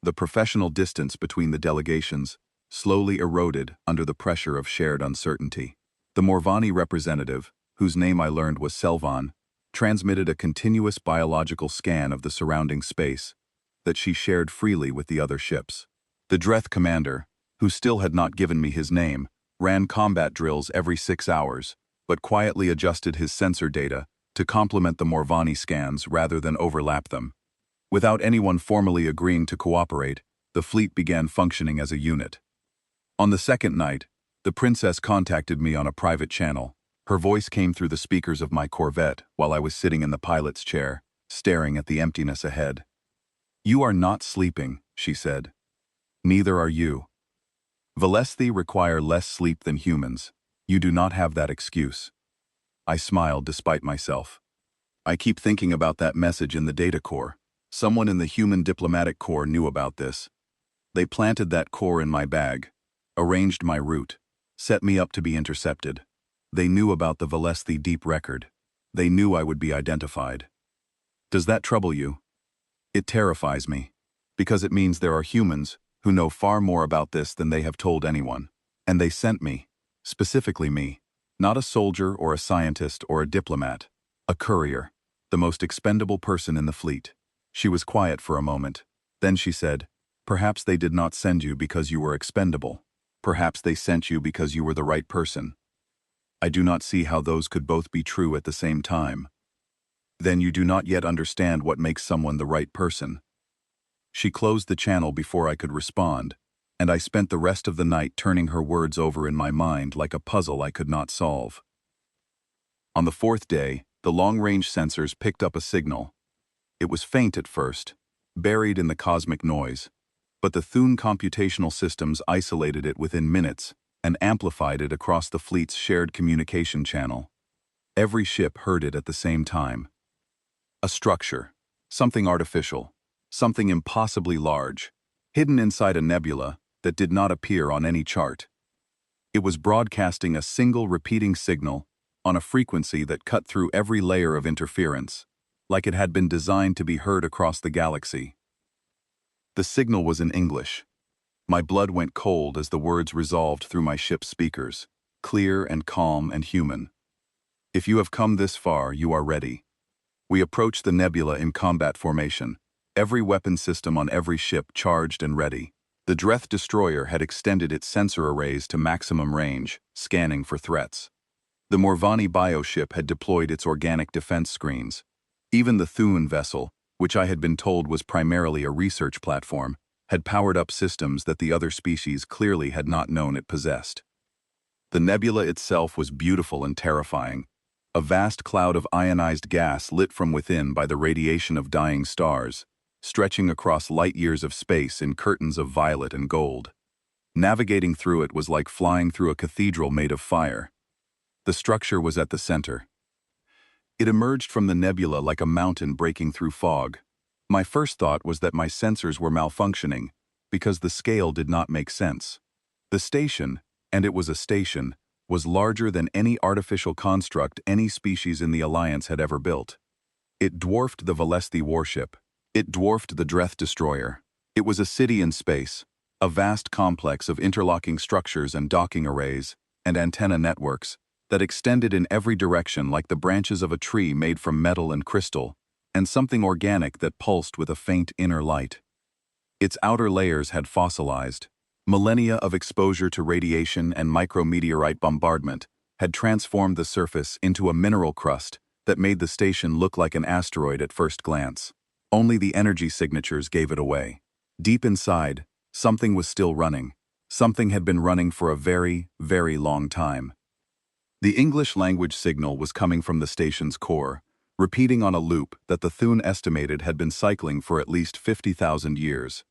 The professional distance between the delegations slowly eroded under the pressure of shared uncertainty. The Morvani representative, whose name I learned was Selvan, transmitted a continuous biological scan of the surrounding space that she shared freely with the other ships. The Dreth commander, who still had not given me his name, ran combat drills every 6 hours, but quietly adjusted his sensor data to complement the Morvani scans rather than overlap them. Without anyone formally agreeing to cooperate, the fleet began functioning as a unit. On the second night, the princess contacted me on a private channel. Her voice came through the speakers of my corvette while I was sitting in the pilot's chair, staring at the emptiness ahead. "You are not sleeping," she said. "Neither are you. Velesthi require less sleep than humans. You do not have that excuse." I smiled despite myself. "I keep thinking about that message in the data core. Someone in the human diplomatic corps knew about this. They planted that core in my bag, arranged my route, set me up to be intercepted. They knew about the Velesthi deep record. They knew I would be identified. Does that trouble you?" "It terrifies me, because it means there are humans who know far more about this than they have told anyone. And they sent me, specifically me, not a soldier or a scientist or a diplomat, a courier, the most expendable person in the fleet." She was quiet for a moment. Then she said, "Perhaps they did not send you because you were expendable. Perhaps they sent you because you were the right person. I do not see how those could both be true at the same time." "Then you do not yet understand what makes someone the right person." She closed the channel before I could respond, and I spent the rest of the night turning her words over in my mind like a puzzle I could not solve. On the 4th day, the long-range sensors picked up a signal. It was faint at first, buried in the cosmic noise, but the Thune computational systems isolated it within minutes and amplified it across the fleet's shared communication channel. Every ship heard it at the same time. A structure, something artificial, something impossibly large, hidden inside a nebula that did not appear on any chart. It was broadcasting a single repeating signal on a frequency that cut through every layer of interference, like it had been designed to be heard across the galaxy. The signal was in English. My blood went cold as the words resolved through my ship's speakers, clear and calm and human. "If you have come this far, you are ready." We approached the nebula in combat formation, every weapon system on every ship charged and ready. The Dreth destroyer had extended its sensor arrays to maximum range, scanning for threats. The Morvani bioship had deployed its organic defense screens. Even the Thune vessel, which I had been told was primarily a research platform, had powered up systems that the other species clearly had not known it possessed. The nebula itself was beautiful and terrifying, a vast cloud of ionized gas lit from within by the radiation of dying stars, stretching across light years of space in curtains of violet and gold. Navigating through it was like flying through a cathedral made of fire. The structure was at the center. It emerged from the nebula like a mountain breaking through fog. My first thought was that my sensors were malfunctioning, because the scale did not make sense. The station, and it was a station, was larger than any artificial construct any species in the Alliance had ever built. It dwarfed the Valesti warship. It dwarfed the Dreth destroyer. It was a city in space, a vast complex of interlocking structures and docking arrays, and antenna networks, that extended in every direction like the branches of a tree made from metal and crystal, and something organic that pulsed with a faint inner light. Its outer layers had fossilized. Millennia of exposure to radiation and micrometeorite bombardment had transformed the surface into a mineral crust that made the station look like an asteroid at first glance. Only the energy signatures gave it away. Deep inside, something was still running. Something had been running for a very, very long time. The English language signal was coming from the station's core, repeating on a loop that the Thune estimated had been cycling for at least 50,000 years.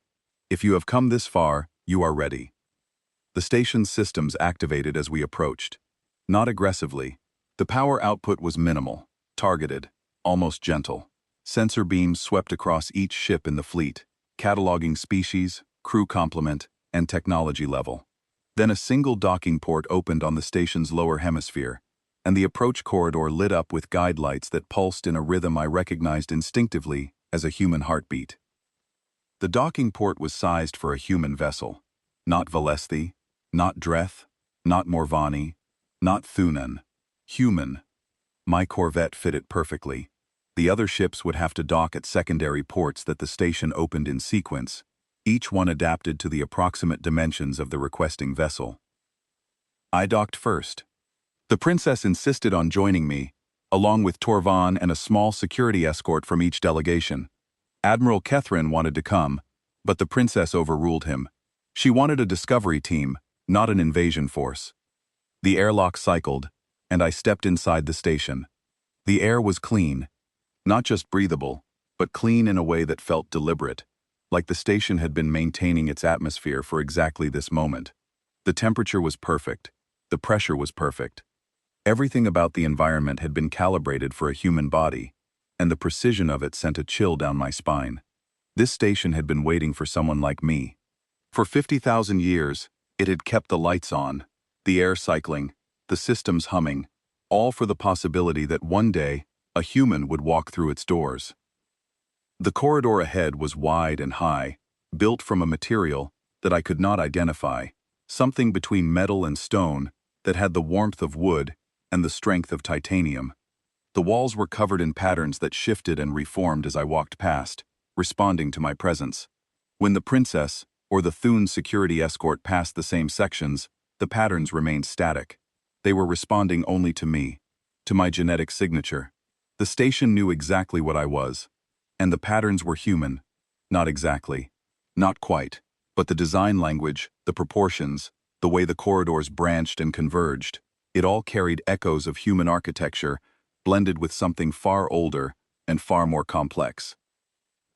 If you have come this far, you are ready. The station's systems activated as we approached. Not aggressively. The power output was minimal, targeted, almost gentle. Sensor beams swept across each ship in the fleet, cataloging species, crew complement, and technology level. Then a single docking port opened on the station's lower hemisphere, and the approach corridor lit up with guide lights that pulsed in a rhythm I recognized instinctively as a human heartbeat. The docking port was sized for a human vessel. Not Valesti, not Dreth, not Morvani, not Thunan. Human. My corvette fit it perfectly. The other ships would have to dock at secondary ports that the station opened in sequence, each one adapted to the approximate dimensions of the requesting vessel. I docked first. The princess insisted on joining me, along with Torvan and a small security escort from each delegation. Admiral Kethrin wanted to come, but the princess overruled him. She wanted a discovery team, not an invasion force. The airlock cycled, and I stepped inside the station. The air was clean, not just breathable, but clean in a way that felt deliberate, like the station had been maintaining its atmosphere for exactly this moment. The temperature was perfect. The pressure was perfect. Everything about the environment had been calibrated for a human body, and the precision of it sent a chill down my spine. This station had been waiting for someone like me. For 50,000 years, it had kept the lights on, the air cycling, the systems humming, all for the possibility that one day, a human would walk through its doors. The corridor ahead was wide and high, built from a material that I could not identify, something between metal and stone that had the warmth of wood and the strength of titanium. The walls were covered in patterns that shifted and reformed as I walked past, responding to my presence. When the princess, or the Thune security escort passed the same sections, the patterns remained static. They were responding only to me, to my genetic signature. The station knew exactly what I was, and the patterns were human. Not exactly. Not quite. But the design language, the proportions, the way the corridors branched and converged, it all carried echoes of human architecture, blended with something far older and far more complex.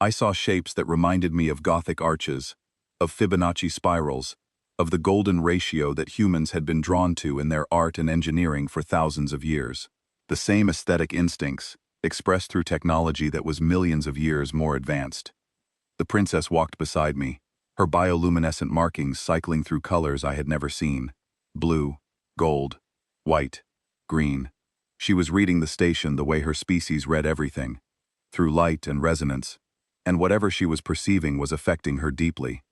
I saw shapes that reminded me of Gothic arches, of Fibonacci spirals, of the golden ratio that humans had been drawn to in their art and engineering for thousands of years. The same aesthetic instincts, expressed through technology that was millions of years more advanced. The princess walked beside me, her bioluminescent markings cycling through colors I had never seen. Blue, gold, white, green. She was reading the station the way her species read everything, through light and resonance, and whatever she was perceiving was affecting her deeply.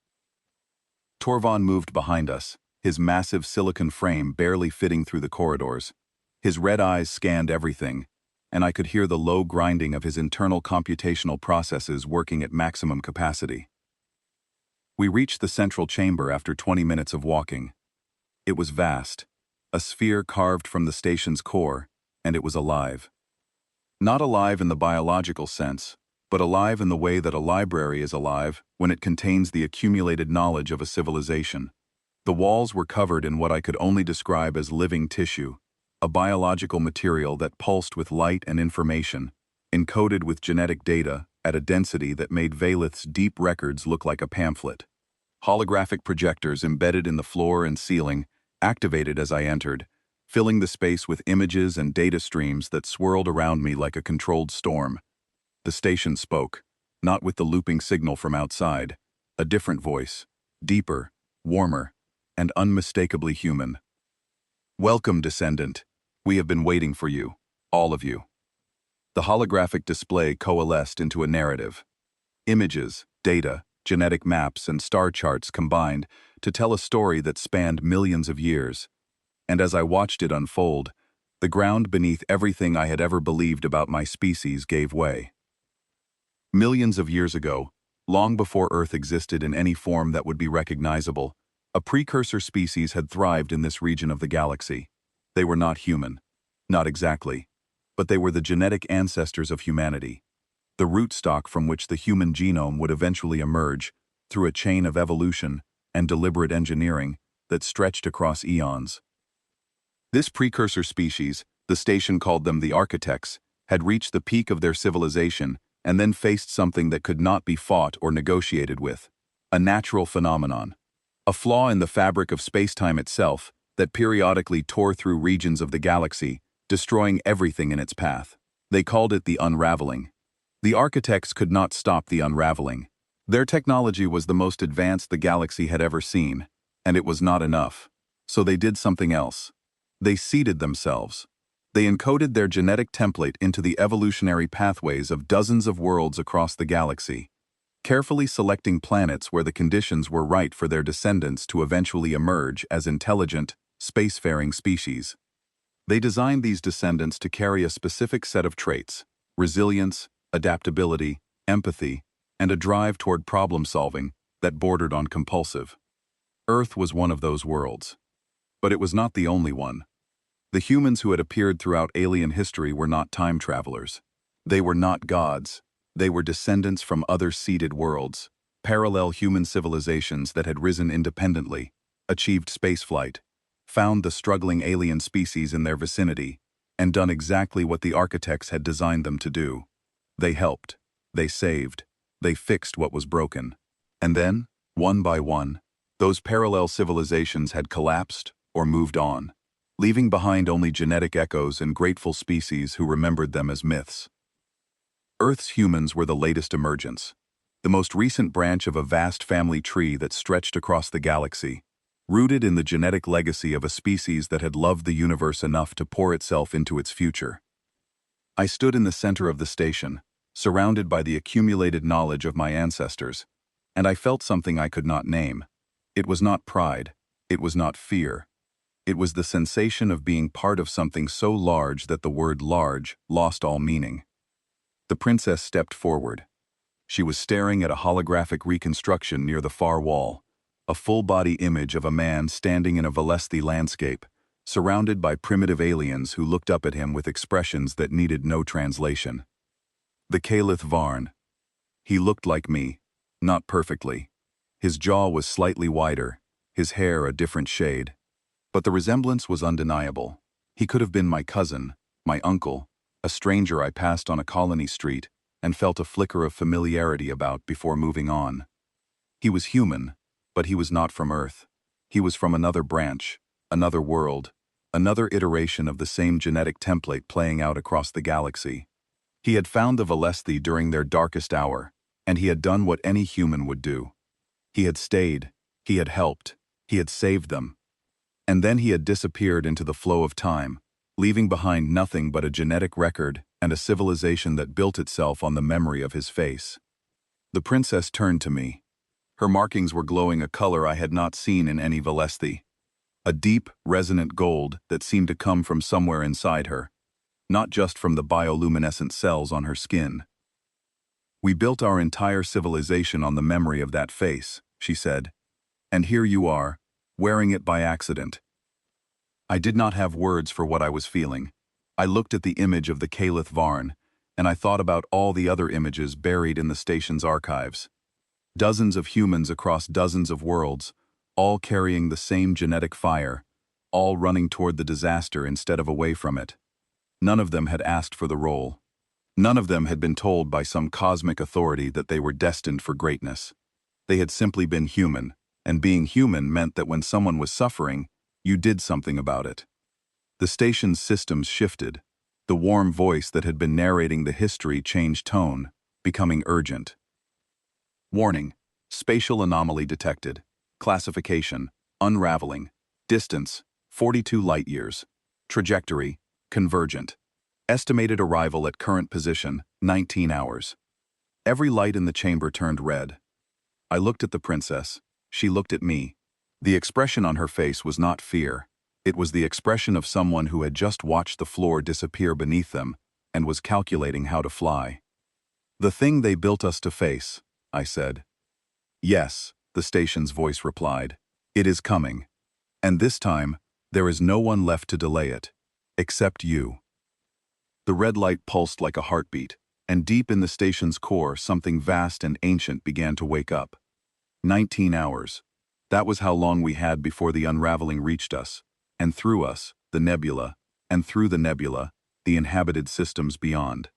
Torvan moved behind us, his massive silicon frame barely fitting through the corridors. His red eyes scanned everything, and I could hear the low grinding of his internal computational processes working at maximum capacity. We reached the central chamber after 20 minutes of walking. It was vast, a sphere carved from the station's core, and it was alive. Not alive in the biological sense, but alive in the way that a library is alive when it contains the accumulated knowledge of a civilization. The walls were covered in what I could only describe as living tissue, a biological material that pulsed with light and information, encoded with genetic data at a density that made Valith's deep records look like a pamphlet. Holographic projectors embedded in the floor and ceiling activated as I entered, filling the space with images and data streams that swirled around me like a controlled storm. The station spoke, not with the looping signal from outside. A different voice, deeper, warmer, and unmistakably human. Welcome, descendant. We have been waiting for you, all of you. The holographic display coalesced into a narrative. Images, data, genetic maps, and star charts combined to tell a story that spanned millions of years. And as I watched it unfold, the ground beneath everything I had ever believed about my species gave way. Millions of years ago, long before Earth existed in any form that would be recognizable, a precursor species had thrived in this region of the galaxy. They were not human. Not exactly. But they were the genetic ancestors of humanity. The rootstock from which the human genome would eventually emerge through a chain of evolution and deliberate engineering that stretched across eons. This precursor species, the station called them the Architects, had reached the peak of their civilization and then faced something that could not be fought or negotiated with. A natural phenomenon. A flaw in the fabric of space-time itself that periodically tore through regions of the galaxy, destroying everything in its path. They called it the unraveling. The Architects could not stop the unraveling. Their technology was the most advanced the galaxy had ever seen, and it was not enough. So they did something else. They seeded themselves. They encoded their genetic template into the evolutionary pathways of dozens of worlds across the galaxy, carefully selecting planets where the conditions were right for their descendants to eventually emerge as intelligent, spacefaring species. They designed these descendants to carry a specific set of traits: resilience, adaptability, empathy, and a drive toward problem-solving that bordered on compulsive. Earth was one of those worlds. But it was not the only one. The humans who had appeared throughout alien history were not time travelers. They were not gods. They were descendants from other seeded worlds, parallel human civilizations that had risen independently, achieved spaceflight, found the struggling alien species in their vicinity, and done exactly what the Architects had designed them to do. They helped. They saved. They fixed what was broken. And then, one by one, those parallel civilizations had collapsed or moved on, leaving behind only genetic echoes and grateful species who remembered them as myths. Earth's humans were the latest emergence, the most recent branch of a vast family tree that stretched across the galaxy, rooted in the genetic legacy of a species that had loved the universe enough to pour itself into its future. I stood in the center of the station, surrounded by the accumulated knowledge of my ancestors, and I felt something I could not name. It was not pride. It was not fear. It was the sensation of being part of something so large that the word large lost all meaning. The princess stepped forward. She was staring at a holographic reconstruction near the far wall, a full-body image of a man standing in a Velesthi landscape, surrounded by primitive aliens who looked up at him with expressions that needed no translation. The Caliph Varn. He looked like me, not perfectly. His jaw was slightly wider, his hair a different shade. But the resemblance was undeniable. He could have been my cousin, my uncle, a stranger I passed on a colony street and felt a flicker of familiarity about before moving on. He was human, but he was not from Earth. He was from another branch, another world, another iteration of the same genetic template playing out across the galaxy. He had found the Velesthi during their darkest hour, and he had done what any human would do. He had stayed, he had helped, he had saved them. And then he had disappeared into the flow of time, leaving behind nothing but a genetic record and a civilization that built itself on the memory of his face. The princess turned to me. Her markings were glowing a color I had not seen in any Velesthi. A deep, resonant gold that seemed to come from somewhere inside her, not just from the bioluminescent cells on her skin. "We built our entire civilization on the memory of that face," she said. "And here you are, wearing it by accident." I did not have words for what I was feeling. I looked at the image of the Caliph Varn, and I thought about all the other images buried in the station's archives. Dozens of humans across dozens of worlds, all carrying the same genetic fire, all running toward the disaster instead of away from it. None of them had asked for the role. None of them had been told by some cosmic authority that they were destined for greatness. They had simply been human, and being human meant that when someone was suffering, you did something about it. The station's systems shifted. The warm voice that had been narrating the history changed tone, becoming urgent. Warning: spatial anomaly detected. Classification: unraveling. Distance: 42 light-years. Trajectory: convergent. Estimated arrival at current position: 19 hours. Every light in the chamber turned red. I looked at the princess. She looked at me. The expression on her face was not fear. It was the expression of someone who had just watched the floor disappear beneath them and was calculating how to fly. "The thing they built us to face," I said. "Yes," the station's voice replied. "It is coming. And this time, there is no one left to delay it. Except you." The red light pulsed like a heartbeat, and deep in the station's core, something vast and ancient began to wake up. 19 hours. That was how long we had before the unraveling reached us, and through us, the nebula, and through the nebula, the inhabited systems beyond.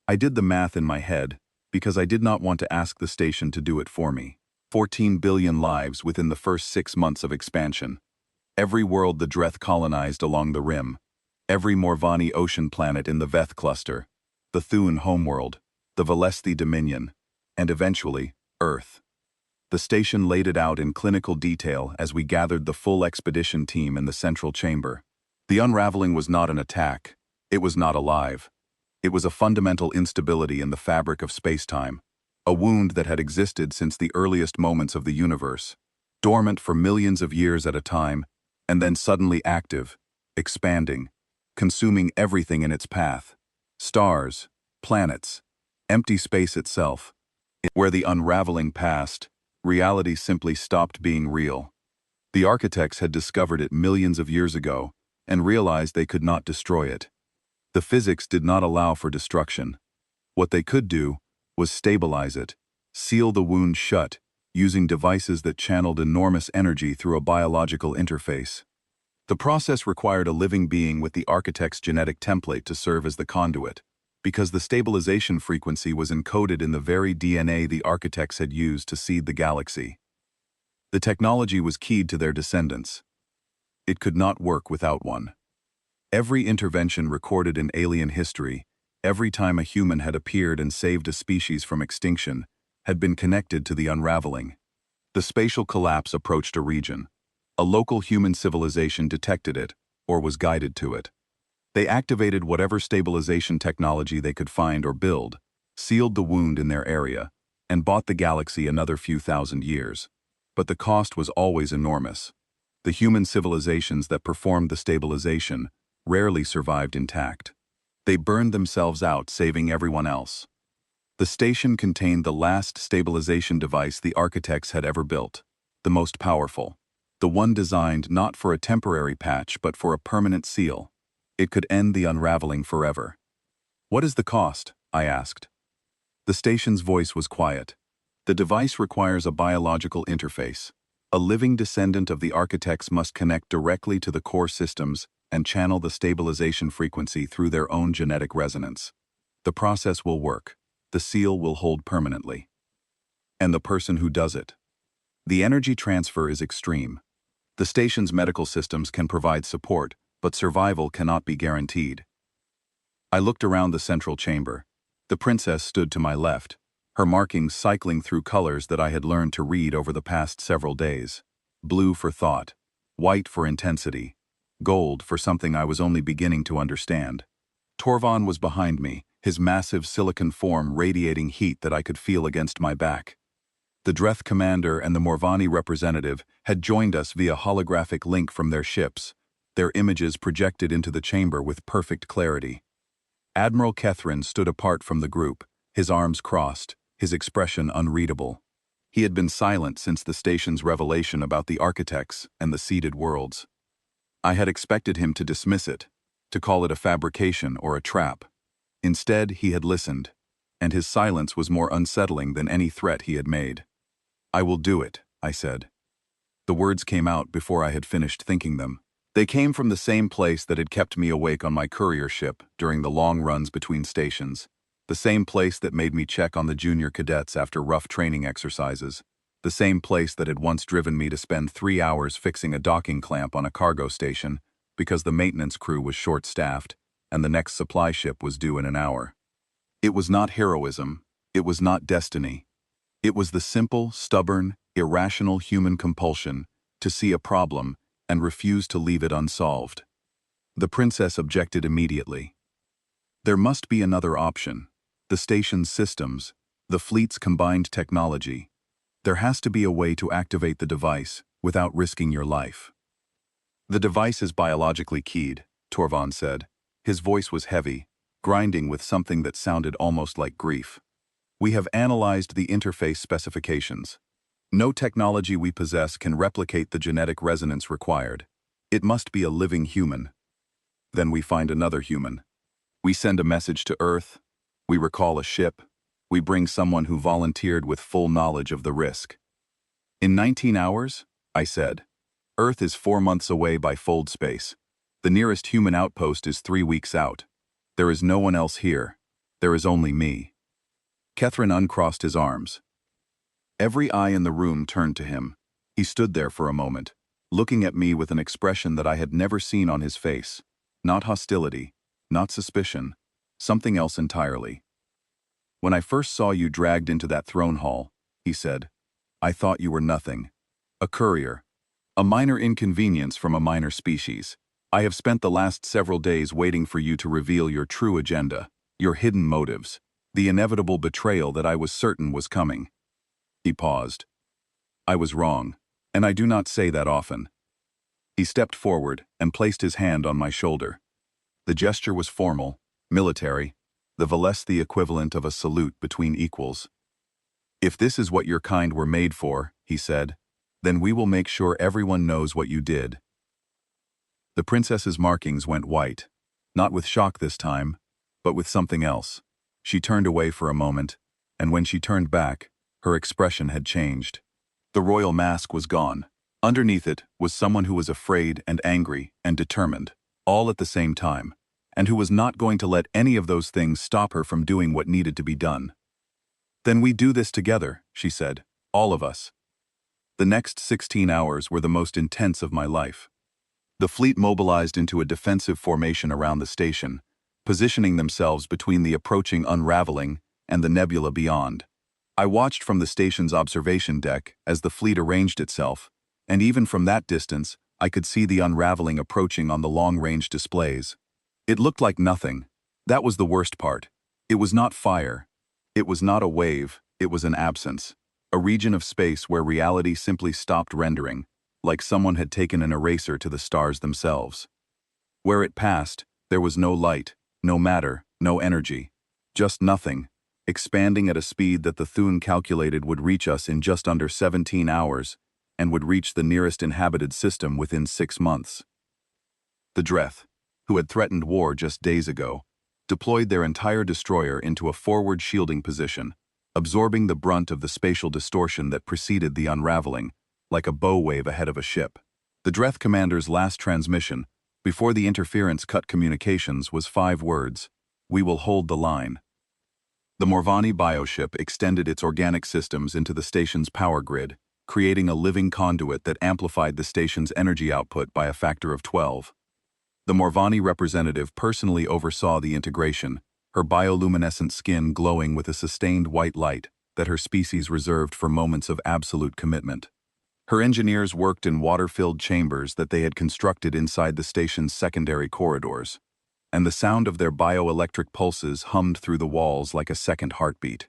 I did the math in my head, because I did not want to ask the station to do it for me. 14 billion lives within the first 6 months of expansion. Every world the Dreth colonized along the rim. Every Morvani ocean planet in the Veth cluster. The Thun homeworld. The Valesthi Dominion. And eventually, Earth. The station laid it out in clinical detail as we gathered the full expedition team in the central chamber. The unraveling was not an attack. It was not alive. It was a fundamental instability in the fabric of space-time, a wound that had existed since the earliest moments of the universe, dormant for millions of years at a time, and then suddenly active, expanding, consuming everything in its path. Stars, planets, empty space itself. Where the unraveling passed, reality simply stopped being real. The architects had discovered it millions of years ago and realized they could not destroy it. The physics did not allow for destruction. What they could do was stabilize it, seal the wound shut, using devices that channeled enormous energy through a biological interface. The process required a living being with the architect's genetic template to serve as the conduit, because the stabilization frequency was encoded in the very DNA the architects had used to seed the galaxy. The technology was keyed to their descendants. It could not work without one. Every intervention recorded in alien history, every time a human had appeared and saved a species from extinction, had been connected to the unraveling. The spatial collapse approached a region. A local human civilization detected it, or was guided to it. They activated whatever stabilization technology they could find or build, sealed the wound in their area, and bought the galaxy another few thousand years. But the cost was always enormous. The human civilizations that performed the stabilization rarely survived intact. They burned themselves out, saving everyone else. The station contained the last stabilization device the architects had ever built, the most powerful, the one designed not for a temporary patch but for a permanent seal. It could end the unraveling forever. "What is the cost?" I asked. The station's voice was quiet. "The device requires a biological interface. A living descendant of the architects must connect directly to the core systems and channel the stabilization frequency through their own genetic resonance. The process will work. The seal will hold permanently. And the person who does it. The energy transfer is extreme. The station's medical systems can provide support, but survival cannot be guaranteed." I looked around the central chamber. The princess stood to my left, her markings cycling through colors that I had learned to read over the past several days. Blue for thought, white for intensity, gold for something I was only beginning to understand. Torvon was behind me, his massive silicon form radiating heat that I could feel against my back. The Dreth commander and the Morvani representative had joined us via holographic link from their ships, their images projected into the chamber with perfect clarity. Admiral Kethrin stood apart from the group, his arms crossed, his expression unreadable. He had been silent since the station's revelation about the architects and the seeded worlds. I had expected him to dismiss it, to call it a fabrication or a trap. Instead, he had listened, and his silence was more unsettling than any threat he had made. "I will do it," I said. The words came out before I had finished thinking them. They came from the same place that had kept me awake on my courier ship during the long runs between stations, the same place that made me check on the junior cadets after rough training exercises, the same place that had once driven me to spend 3 hours fixing a docking clamp on a cargo station because the maintenance crew was short-staffed and the next supply ship was due in an hour. It was not heroism, it was not destiny. It was the simple, stubborn, irrational human compulsion to see a problem and refuse to leave it unsolved. The princess objected immediately. There must be another option. The station's systems, the fleet's combined technology. There has to be a way to activate the device without risking your life. The device is biologically keyed, Torvald said. His voice was heavy, grinding with something that sounded almost like grief. We have analyzed the interface specifications. No technology we possess can replicate the genetic resonance required. It must be a living human. Then we find another human. We send a message to Earth. We recall a ship. We bring someone who volunteered with full knowledge of the risk. In 19 hours, I said. Earth is 4 months away by fold space. The nearest human outpost is 3 weeks out. There is no one else here. There is only me. Kethrin uncrossed his arms. Every eye in the room turned to him. He stood there for a moment, looking at me with an expression that I had never seen on his face. Not hostility, not suspicion, something else entirely. When I first saw you dragged into that throne hall, he said, I thought you were nothing. A courier. A minor inconvenience from a minor species. I have spent the last several days waiting for you to reveal your true agenda, your hidden motives, the inevitable betrayal that I was certain was coming. He paused. I was wrong, and I do not say that often. He stepped forward and placed his hand on my shoulder. The gesture was formal, military, the Valesthi equivalent of a salute between equals. If this is what your kind were made for, he said, then we will make sure everyone knows what you did. The princess's markings went white, not with shock this time, but with something else. She turned away for a moment, and when she turned back, her expression had changed. The royal mask was gone. Underneath it was someone who was afraid and angry and determined, all at the same time, and who was not going to let any of those things stop her from doing what needed to be done. Then we do this together, she said, all of us. The next 16 hours were the most intense of my life. The fleet mobilized into a defensive formation around the station, positioning themselves between the approaching unraveling and the nebula beyond. I watched from the station's observation deck as the fleet arranged itself, and even from that distance, I could see the unraveling approaching on the long-range displays. It looked like nothing. That was the worst part. It was not fire. It was not a wave. It was an absence. A region of space where reality simply stopped rendering, like someone had taken an eraser to the stars themselves. Where it passed, there was no light, no matter, no energy. Just nothing, expanding at a speed that the Thun calculated would reach us in just under 17 hours, and would reach the nearest inhabited system within 6 months. The Dreth, who had threatened war just days ago, deployed their entire destroyer into a forward shielding position, absorbing the brunt of the spatial distortion that preceded the unraveling, like a bow wave ahead of a ship. The Dreth commander's last transmission, before the interference cut communications, was 5 words: "We will hold the line." The Morvani bioship extended its organic systems into the station's power grid, creating a living conduit that amplified the station's energy output by a factor of 12. The Morvani representative personally oversaw the integration, her bioluminescent skin glowing with a sustained white light that her species reserved for moments of absolute commitment. Her engineers worked in water-filled chambers that they had constructed inside the station's secondary corridors, and the sound of their bioelectric pulses hummed through the walls like a second heartbeat.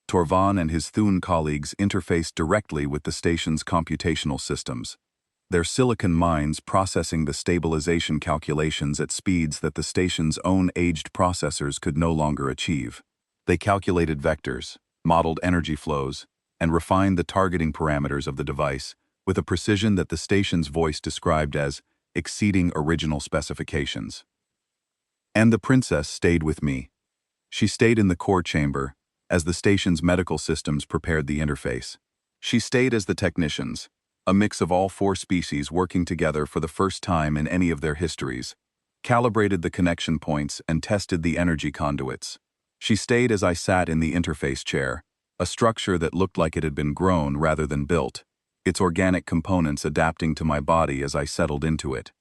Torvan and his Thun colleagues interfaced directly with the station's computational systems, their silicon minds processing the stabilization calculations at speeds that the station's own aged processors could no longer achieve. They calculated vectors, modeled energy flows, and refined the targeting parameters of the device with a precision that the station's voice described as exceeding original specifications. And the princess stayed with me. She stayed in the core chamber as the station's medical systems prepared the interface. She stayed as the technicians, a mix of all 4 species working together for the first time in any of their histories, calibrated the connection points and tested the energy conduits. She stayed as I sat in the interface chair, a structure that looked like it had been grown rather than built, its organic components adapting to my body as I settled into it.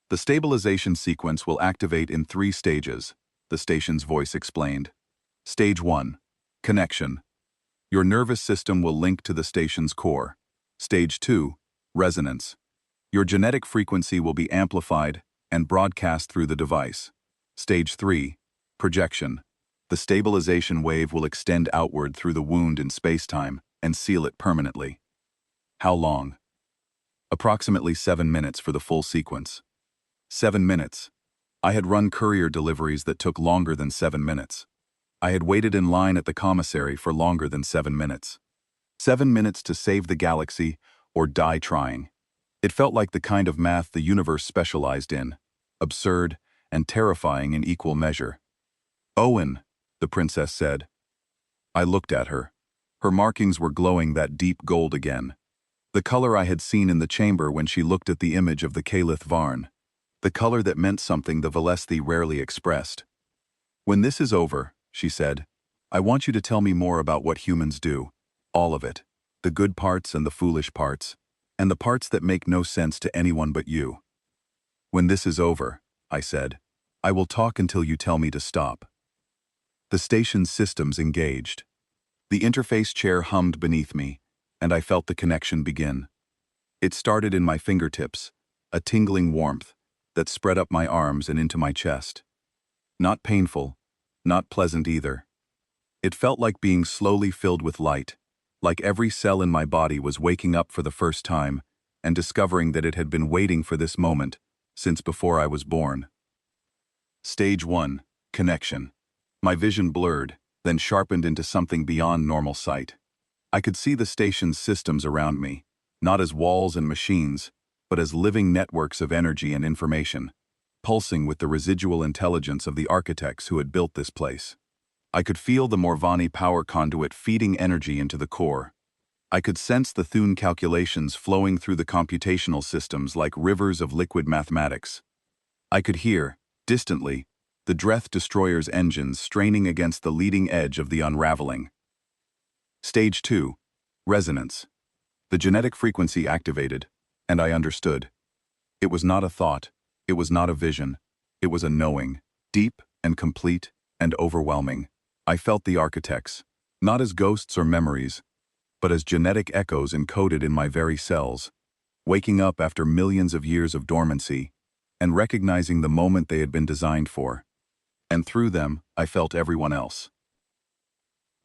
The stabilization sequence will activate in 3 stages, the station's voice explained. Stage 1. Connection. Your nervous system will link to the station's core. Stage 2, resonance. Your genetic frequency will be amplified and broadcast through the device. Stage 3, projection. The stabilization wave will extend outward through the wound in spacetime and seal it permanently. How long? Approximately 7 minutes for the full sequence. 7 minutes. I had run courier deliveries that took longer than 7 minutes. I had waited in line at the commissary for longer than 7 minutes. 7 minutes to save the galaxy or die trying. It felt like the kind of math the universe specialized in, absurd and terrifying in equal measure. "Owen," the princess said. I looked at her. Her markings were glowing that deep gold again. The color I had seen in the chamber when she looked at the image of the Caliph Varn. The color that meant something the Velesthi rarely expressed. "When this is over," she said, "I want you to tell me more about what humans do. All of it. The good parts and the foolish parts. And the parts that make no sense to anyone but you." "When this is over," I said, "I will talk until you tell me to stop." The station's systems engaged. The interface chair hummed beneath me, and I felt the connection begin. It started in my fingertips, a tingling warmth that spread up my arms and into my chest. Not painful, not pleasant either. It felt like being slowly filled with light, like every cell in my body was waking up for the first time and discovering that it had been waiting for this moment since before I was born. Stage 1, connection. My vision blurred, then sharpened into something beyond normal sight. I could see the station's systems around me, not as walls and machines, but as living networks of energy and information, pulsing with the residual intelligence of the architects who had built this place. I could feel the Morvani power conduit feeding energy into the core. I could sense the Thune calculations flowing through the computational systems like rivers of liquid mathematics. I could hear, distantly, the Dreth destroyer's engines straining against the leading edge of the unraveling. Stage 2, resonance. The genetic frequency activated, and I understood. It was not a thought, it was not a vision, it was a knowing, deep and complete and overwhelming. I felt the architects, not as ghosts or memories, but as genetic echoes encoded in my very cells, waking up after millions of years of dormancy, and recognizing the moment they had been designed for. And through them, I felt everyone else.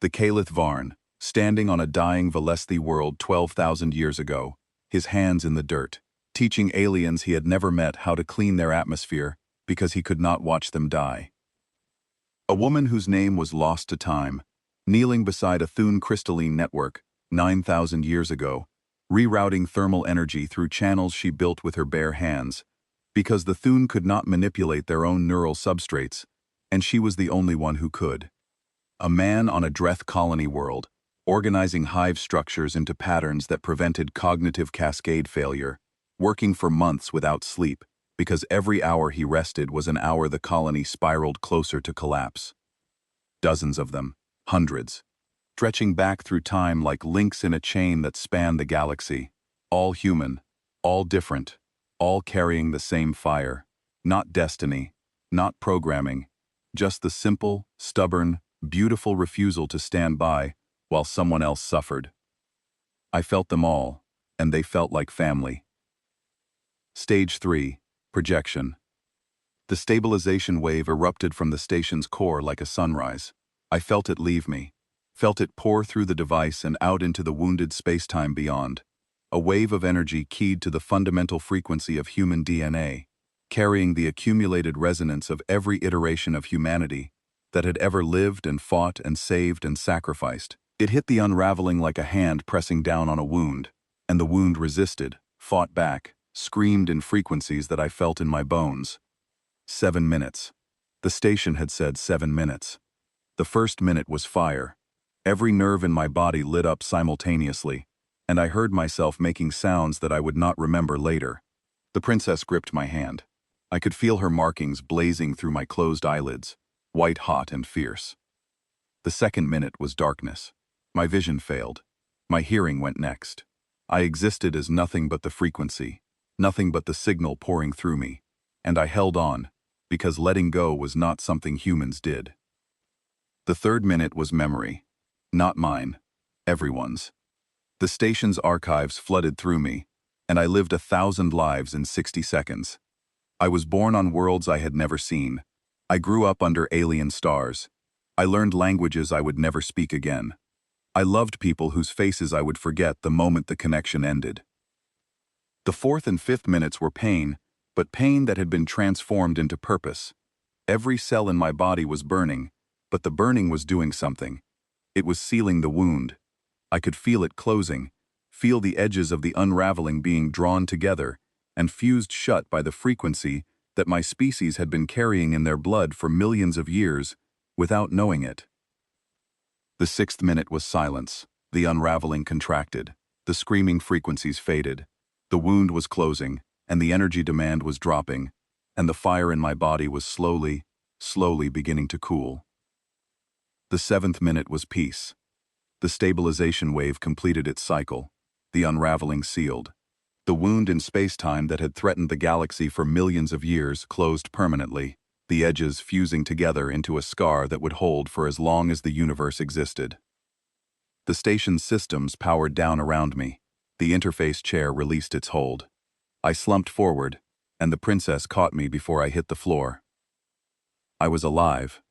The Caliph Varn, standing on a dying Velesthi world 12,000 years ago, his hands in the dirt, teaching aliens he had never met how to clean their atmosphere because he could not watch them die. A woman whose name was lost to time, kneeling beside a Thune crystalline network 9,000 years ago, rerouting thermal energy through channels she built with her bare hands, because the Thune could not manipulate their own neural substrates, and she was the only one who could. A man on a Dreth colony world, organizing hive structures into patterns that prevented cognitive cascade failure, working for months without sleep, because every hour he rested was an hour the colony spiraled closer to collapse. Dozens of them, hundreds, stretching back through time like links in a chain that spanned the galaxy, all human, all different, all carrying the same fire, not destiny, not programming, just the simple, stubborn, beautiful refusal to stand by while someone else suffered. I felt them all, and they felt like family. Stage 3, projection. The stabilization wave erupted from the station's core like a sunrise. I felt it leave me, felt it pour through the device and out into the wounded spacetime beyond. A wave of energy keyed to the fundamental frequency of human DNA, carrying the accumulated resonance of every iteration of humanity that had ever lived and fought and saved and sacrificed. It hit the unraveling like a hand pressing down on a wound, and the wound resisted, fought back, screamed in frequencies that I felt in my bones. 7 minutes. The station had said 7 minutes. The first minute was fire. Every nerve in my body lit up simultaneously, and I heard myself making sounds that I would not remember later. The princess gripped my hand. I could feel her markings blazing through my closed eyelids, white hot and fierce. The second minute was darkness. My vision failed. My hearing went next. I existed as nothing but the frequency, nothing but the signal pouring through me, and I held on, because letting go was not something humans did. The third minute was memory. Not mine. everyone's. The station's archives flooded through me, and I lived 1,000 lives in 60 seconds. I was born on worlds I had never seen. I grew up under alien stars. I learned languages I would never speak again. I loved people whose faces I would forget the moment the connection ended. The fourth and fifth minutes were pain, but pain that had been transformed into purpose. Every cell in my body was burning, but the burning was doing something. It was sealing the wound. I could feel it closing, feel the edges of the unraveling being drawn together and fused shut by the frequency that my species had been carrying in their blood for millions of years without knowing it. The sixth minute was silence. The unraveling contracted. The screaming frequencies faded. The wound was closing, and the energy demand was dropping, and the fire in my body was slowly beginning to cool. The seventh minute was peace. The stabilization wave completed its cycle. The unraveling sealed. The wound in space-time that had threatened the galaxy for millions of years closed permanently, the edges fusing together into a scar that would hold for as long as the universe existed. The station's systems powered down around me. The interface chair released its hold. I slumped forward, and the princess caught me before I hit the floor. I was alive.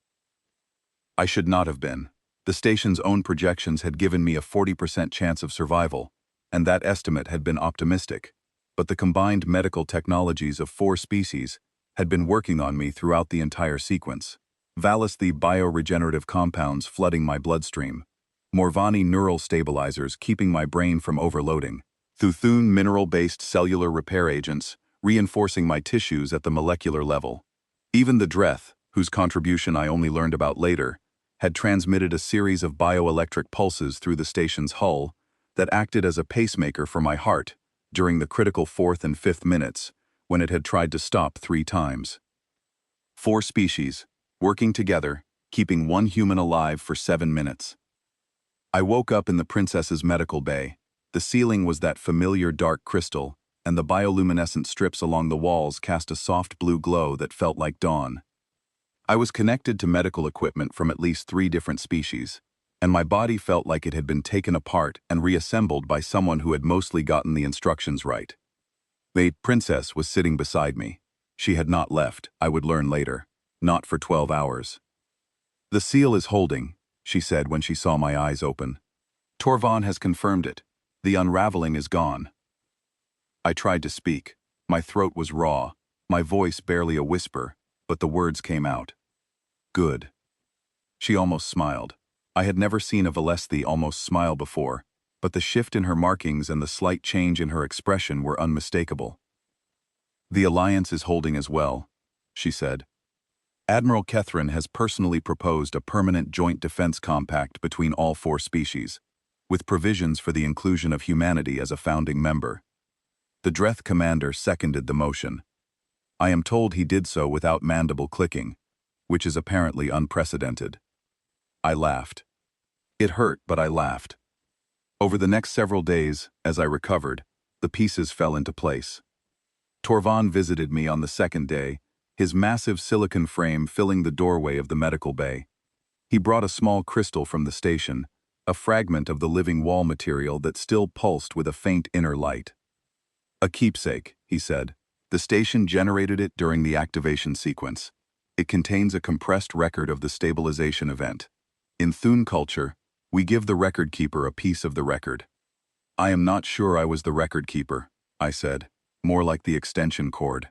I should not have been. The station's own projections had given me a 40% chance of survival, and that estimate had been optimistic, but the combined medical technologies of 4 species had been working on me throughout the entire sequence. Valis, the bioregenerative compounds flooding my bloodstream. Morvani neural stabilizers keeping my brain from overloading. Thuthun mineral-based cellular repair agents reinforcing my tissues at the molecular level. Even the Dreth, whose contribution I only learned about later, had transmitted a series of bioelectric pulses through the station's hull that acted as a pacemaker for my heart during the critical 4th and 5th minutes when it had tried to stop 3 times. 4 species, working together, keeping one human alive for 7 minutes. I woke up in the princess's medical bay. The ceiling was that familiar dark crystal, and the bioluminescent strips along the walls cast a soft blue glow that felt like dawn. I was connected to medical equipment from at least 3 different species, and my body felt like it had been taken apart and reassembled by someone who had mostly gotten the instructions right. The princess was sitting beside me. She had not left, I would learn later, not for 12 hours. "The seal is holding," she said when she saw my eyes open. "Torvon has confirmed it. The unraveling is gone." I tried to speak. My throat was raw, my voice barely a whisper, but the words came out. "Good." She almost smiled. I had never seen a Valesthi almost smile before, but the shift in her markings and the slight change in her expression were unmistakable. "The Alliance is holding as well," she said. "Admiral Kethrin has personally proposed a permanent joint defense compact between all 4 species, with provisions for the inclusion of humanity as a founding member." The Dreth commander seconded the motion. I am told he did so without mandible clicking, which is apparently unprecedented. I laughed. It hurt, but I laughed. Over the next several days, as I recovered, the pieces fell into place. Torvon visited me on the 2nd day, his massive silicon frame filling the doorway of the medical bay. He brought a small crystal from the station, a fragment of the living wall material that still pulsed with a faint inner light. "A keepsake," he said. "The station generated it during the activation sequence. It contains a compressed record of the stabilization event. In Thun culture, we give the record keeper a piece of the record." "I am not sure I was the record keeper," I said, more like the extension cord.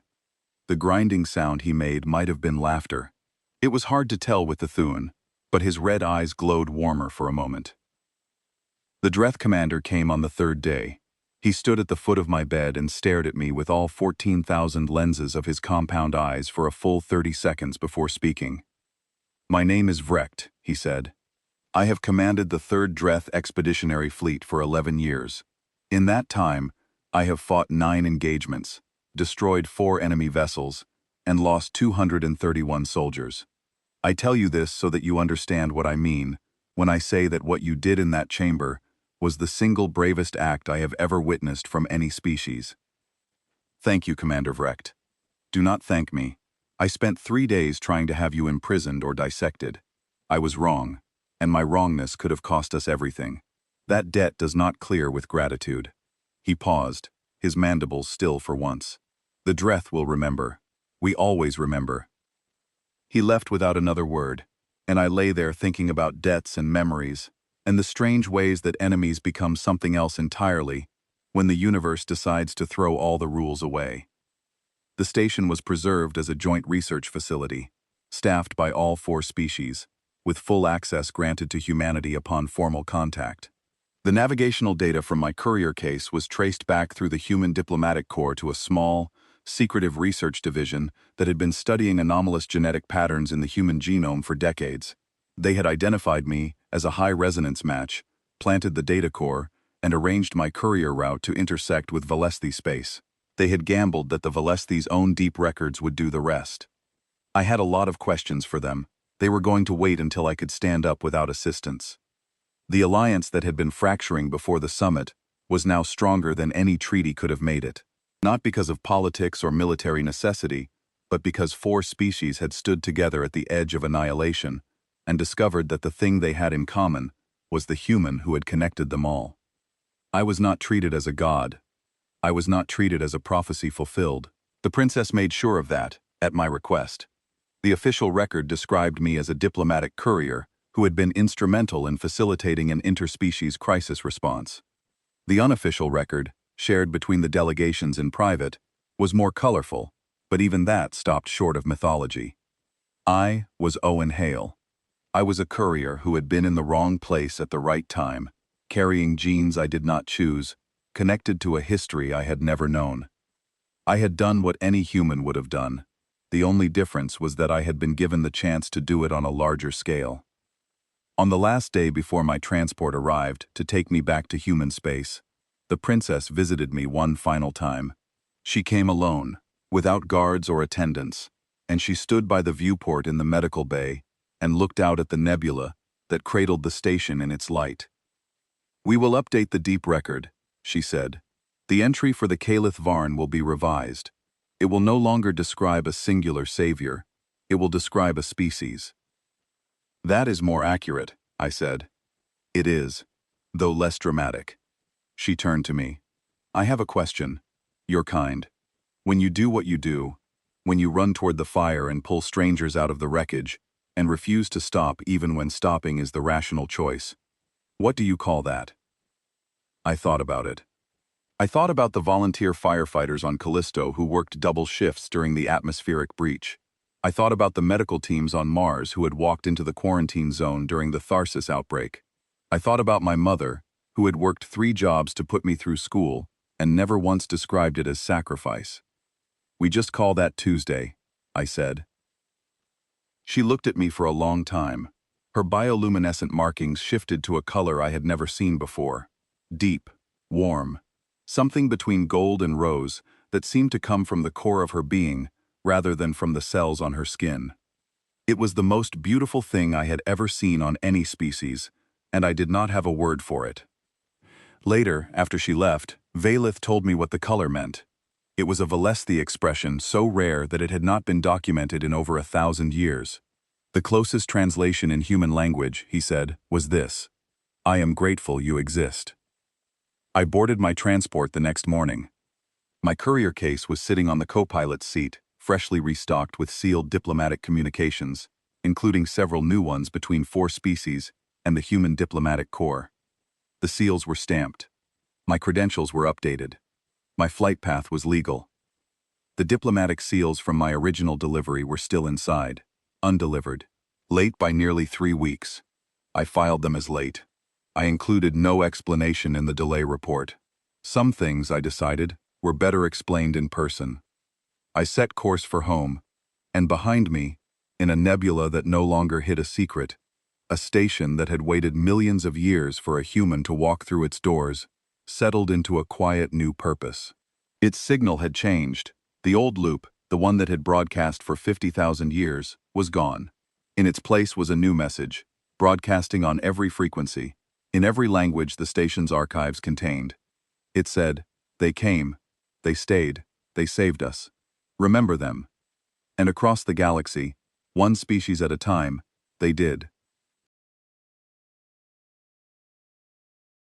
The grinding sound he made might have been laughter. It was hard to tell with the Thun, but his red eyes glowed warmer for a moment. The Dreth commander came on the 3rd day. He stood at the foot of my bed and stared at me with all 14,000 lenses of his compound eyes for a full 30 seconds before speaking. "My name is Vrecht," he said. "I have commanded the 3rd Dreth Expeditionary Fleet for 11 years. In that time, I have fought 9 engagements, destroyed 4 enemy vessels, and lost 231 soldiers. I tell you this so that you understand what I mean when I say that what you did in that chamber was the single bravest act I have ever witnessed from any species." "Thank you, Commander Vrecht. Do not thank me. I spent 3 days trying to have you imprisoned or dissected. I was wrong, and my wrongness could have cost us everything. That debt does not clear with gratitude. He paused, his mandibles still for once. The Dreth will remember. We always remember. He left without another word, and I lay there thinking about debts and memories, and the strange ways that enemies become something else entirely when the universe decides to throw all the rules away. The station was preserved as a joint research facility, staffed by all 4 species, with full access granted to humanity upon formal contact. The navigational data from my courier case was traced back through the Human Diplomatic Corps to a small, secretive research division that had been studying anomalous genetic patterns in the human genome for decades. They had identified me as a high-resonance match, planted the data core, and arranged my courier route to intersect with Velesthi space. They had gambled that the Velesthi's own deep records would do the rest. I had a lot of questions for them. They were going to wait until I could stand up without assistance. The alliance that had been fracturing before the summit was now stronger than any treaty could have made it. Not because of politics or military necessity, but because 4 species had stood together at the edge of annihilation and discovered that the thing they had in common was the human who had connected them all. I was not treated as a god. I was not treated as a prophecy fulfilled. The princess made sure of that, at my request. The official record described me as a diplomatic courier who had been instrumental in facilitating an interspecies crisis response. The unofficial record, shared between the delegations in private, was more colorful, but even that stopped short of mythology. I was Owen Hale. I was a courier who had been in the wrong place at the right time, carrying genes I did not choose, connected to a history I had never known. I had done what any human would have done. The only difference was that I had been given the chance to do it on a larger scale. On the last day before my transport arrived to take me back to human space, the princess visited me one final time. She came alone, without guards or attendants, and she stood by the viewport in the medical bay and looked out at the nebula that cradled the station in its light. "We will update the deep record," she said. "The entry for the Caliph Varn will be revised. It will no longer describe a singular savior. It will describe a species." "That is more accurate," I said. "It is, though less dramatic." She turned to me. "I have a question. Your kind. When you do what you do, when you run toward the fire and pull strangers out of the wreckage, and refuse to stop even when stopping is the rational choice, what do you call that?" I thought about it. I thought about the volunteer firefighters on Callisto who worked double shifts during the atmospheric breach. I thought about the medical teams on Mars who had walked into the quarantine zone during the Tharsis outbreak. I thought about my mother, who had worked 3 jobs to put me through school and never once described it as sacrifice. "We just call that Tuesday," I said. She looked at me for a long time. Her bioluminescent markings shifted to a color I had never seen before. Deep, warm, something between gold and rose that seemed to come from the core of her being rather than from the cells on her skin. It was the most beautiful thing I had ever seen on any species, and I did not have a word for it. Later, after she left, Valith told me what the color meant. It was a Velesthi expression so rare that it had not been documented in over 1,000 years. The closest translation in human language, he said, was this: "I am grateful you exist." I boarded my transport the next morning. My courier case was sitting on the co-pilot's seat, freshly restocked with sealed diplomatic communications, including several new ones between 4 species and the Human Diplomatic Corps. The seals were stamped. My credentials were updated. My flight path was legal. The diplomatic seals from my original delivery were still inside, undelivered, late by nearly 3 weeks. I filed them as late. I included no explanation in the delay report. Some things, I decided, were better explained in person. I set course for home, and behind me, in a nebula that no longer hid a secret, a station that had waited millions of years for a human to walk through its doors, settled into a quiet new purpose. Its signal had changed. The old loop, the one that had broadcast for 50,000 years, was gone. In its place was a new message, broadcasting on every frequency, in every language the station's archives contained. It said, "They came, they stayed, they saved us. Remember them." And across the galaxy, one species at a time, they did.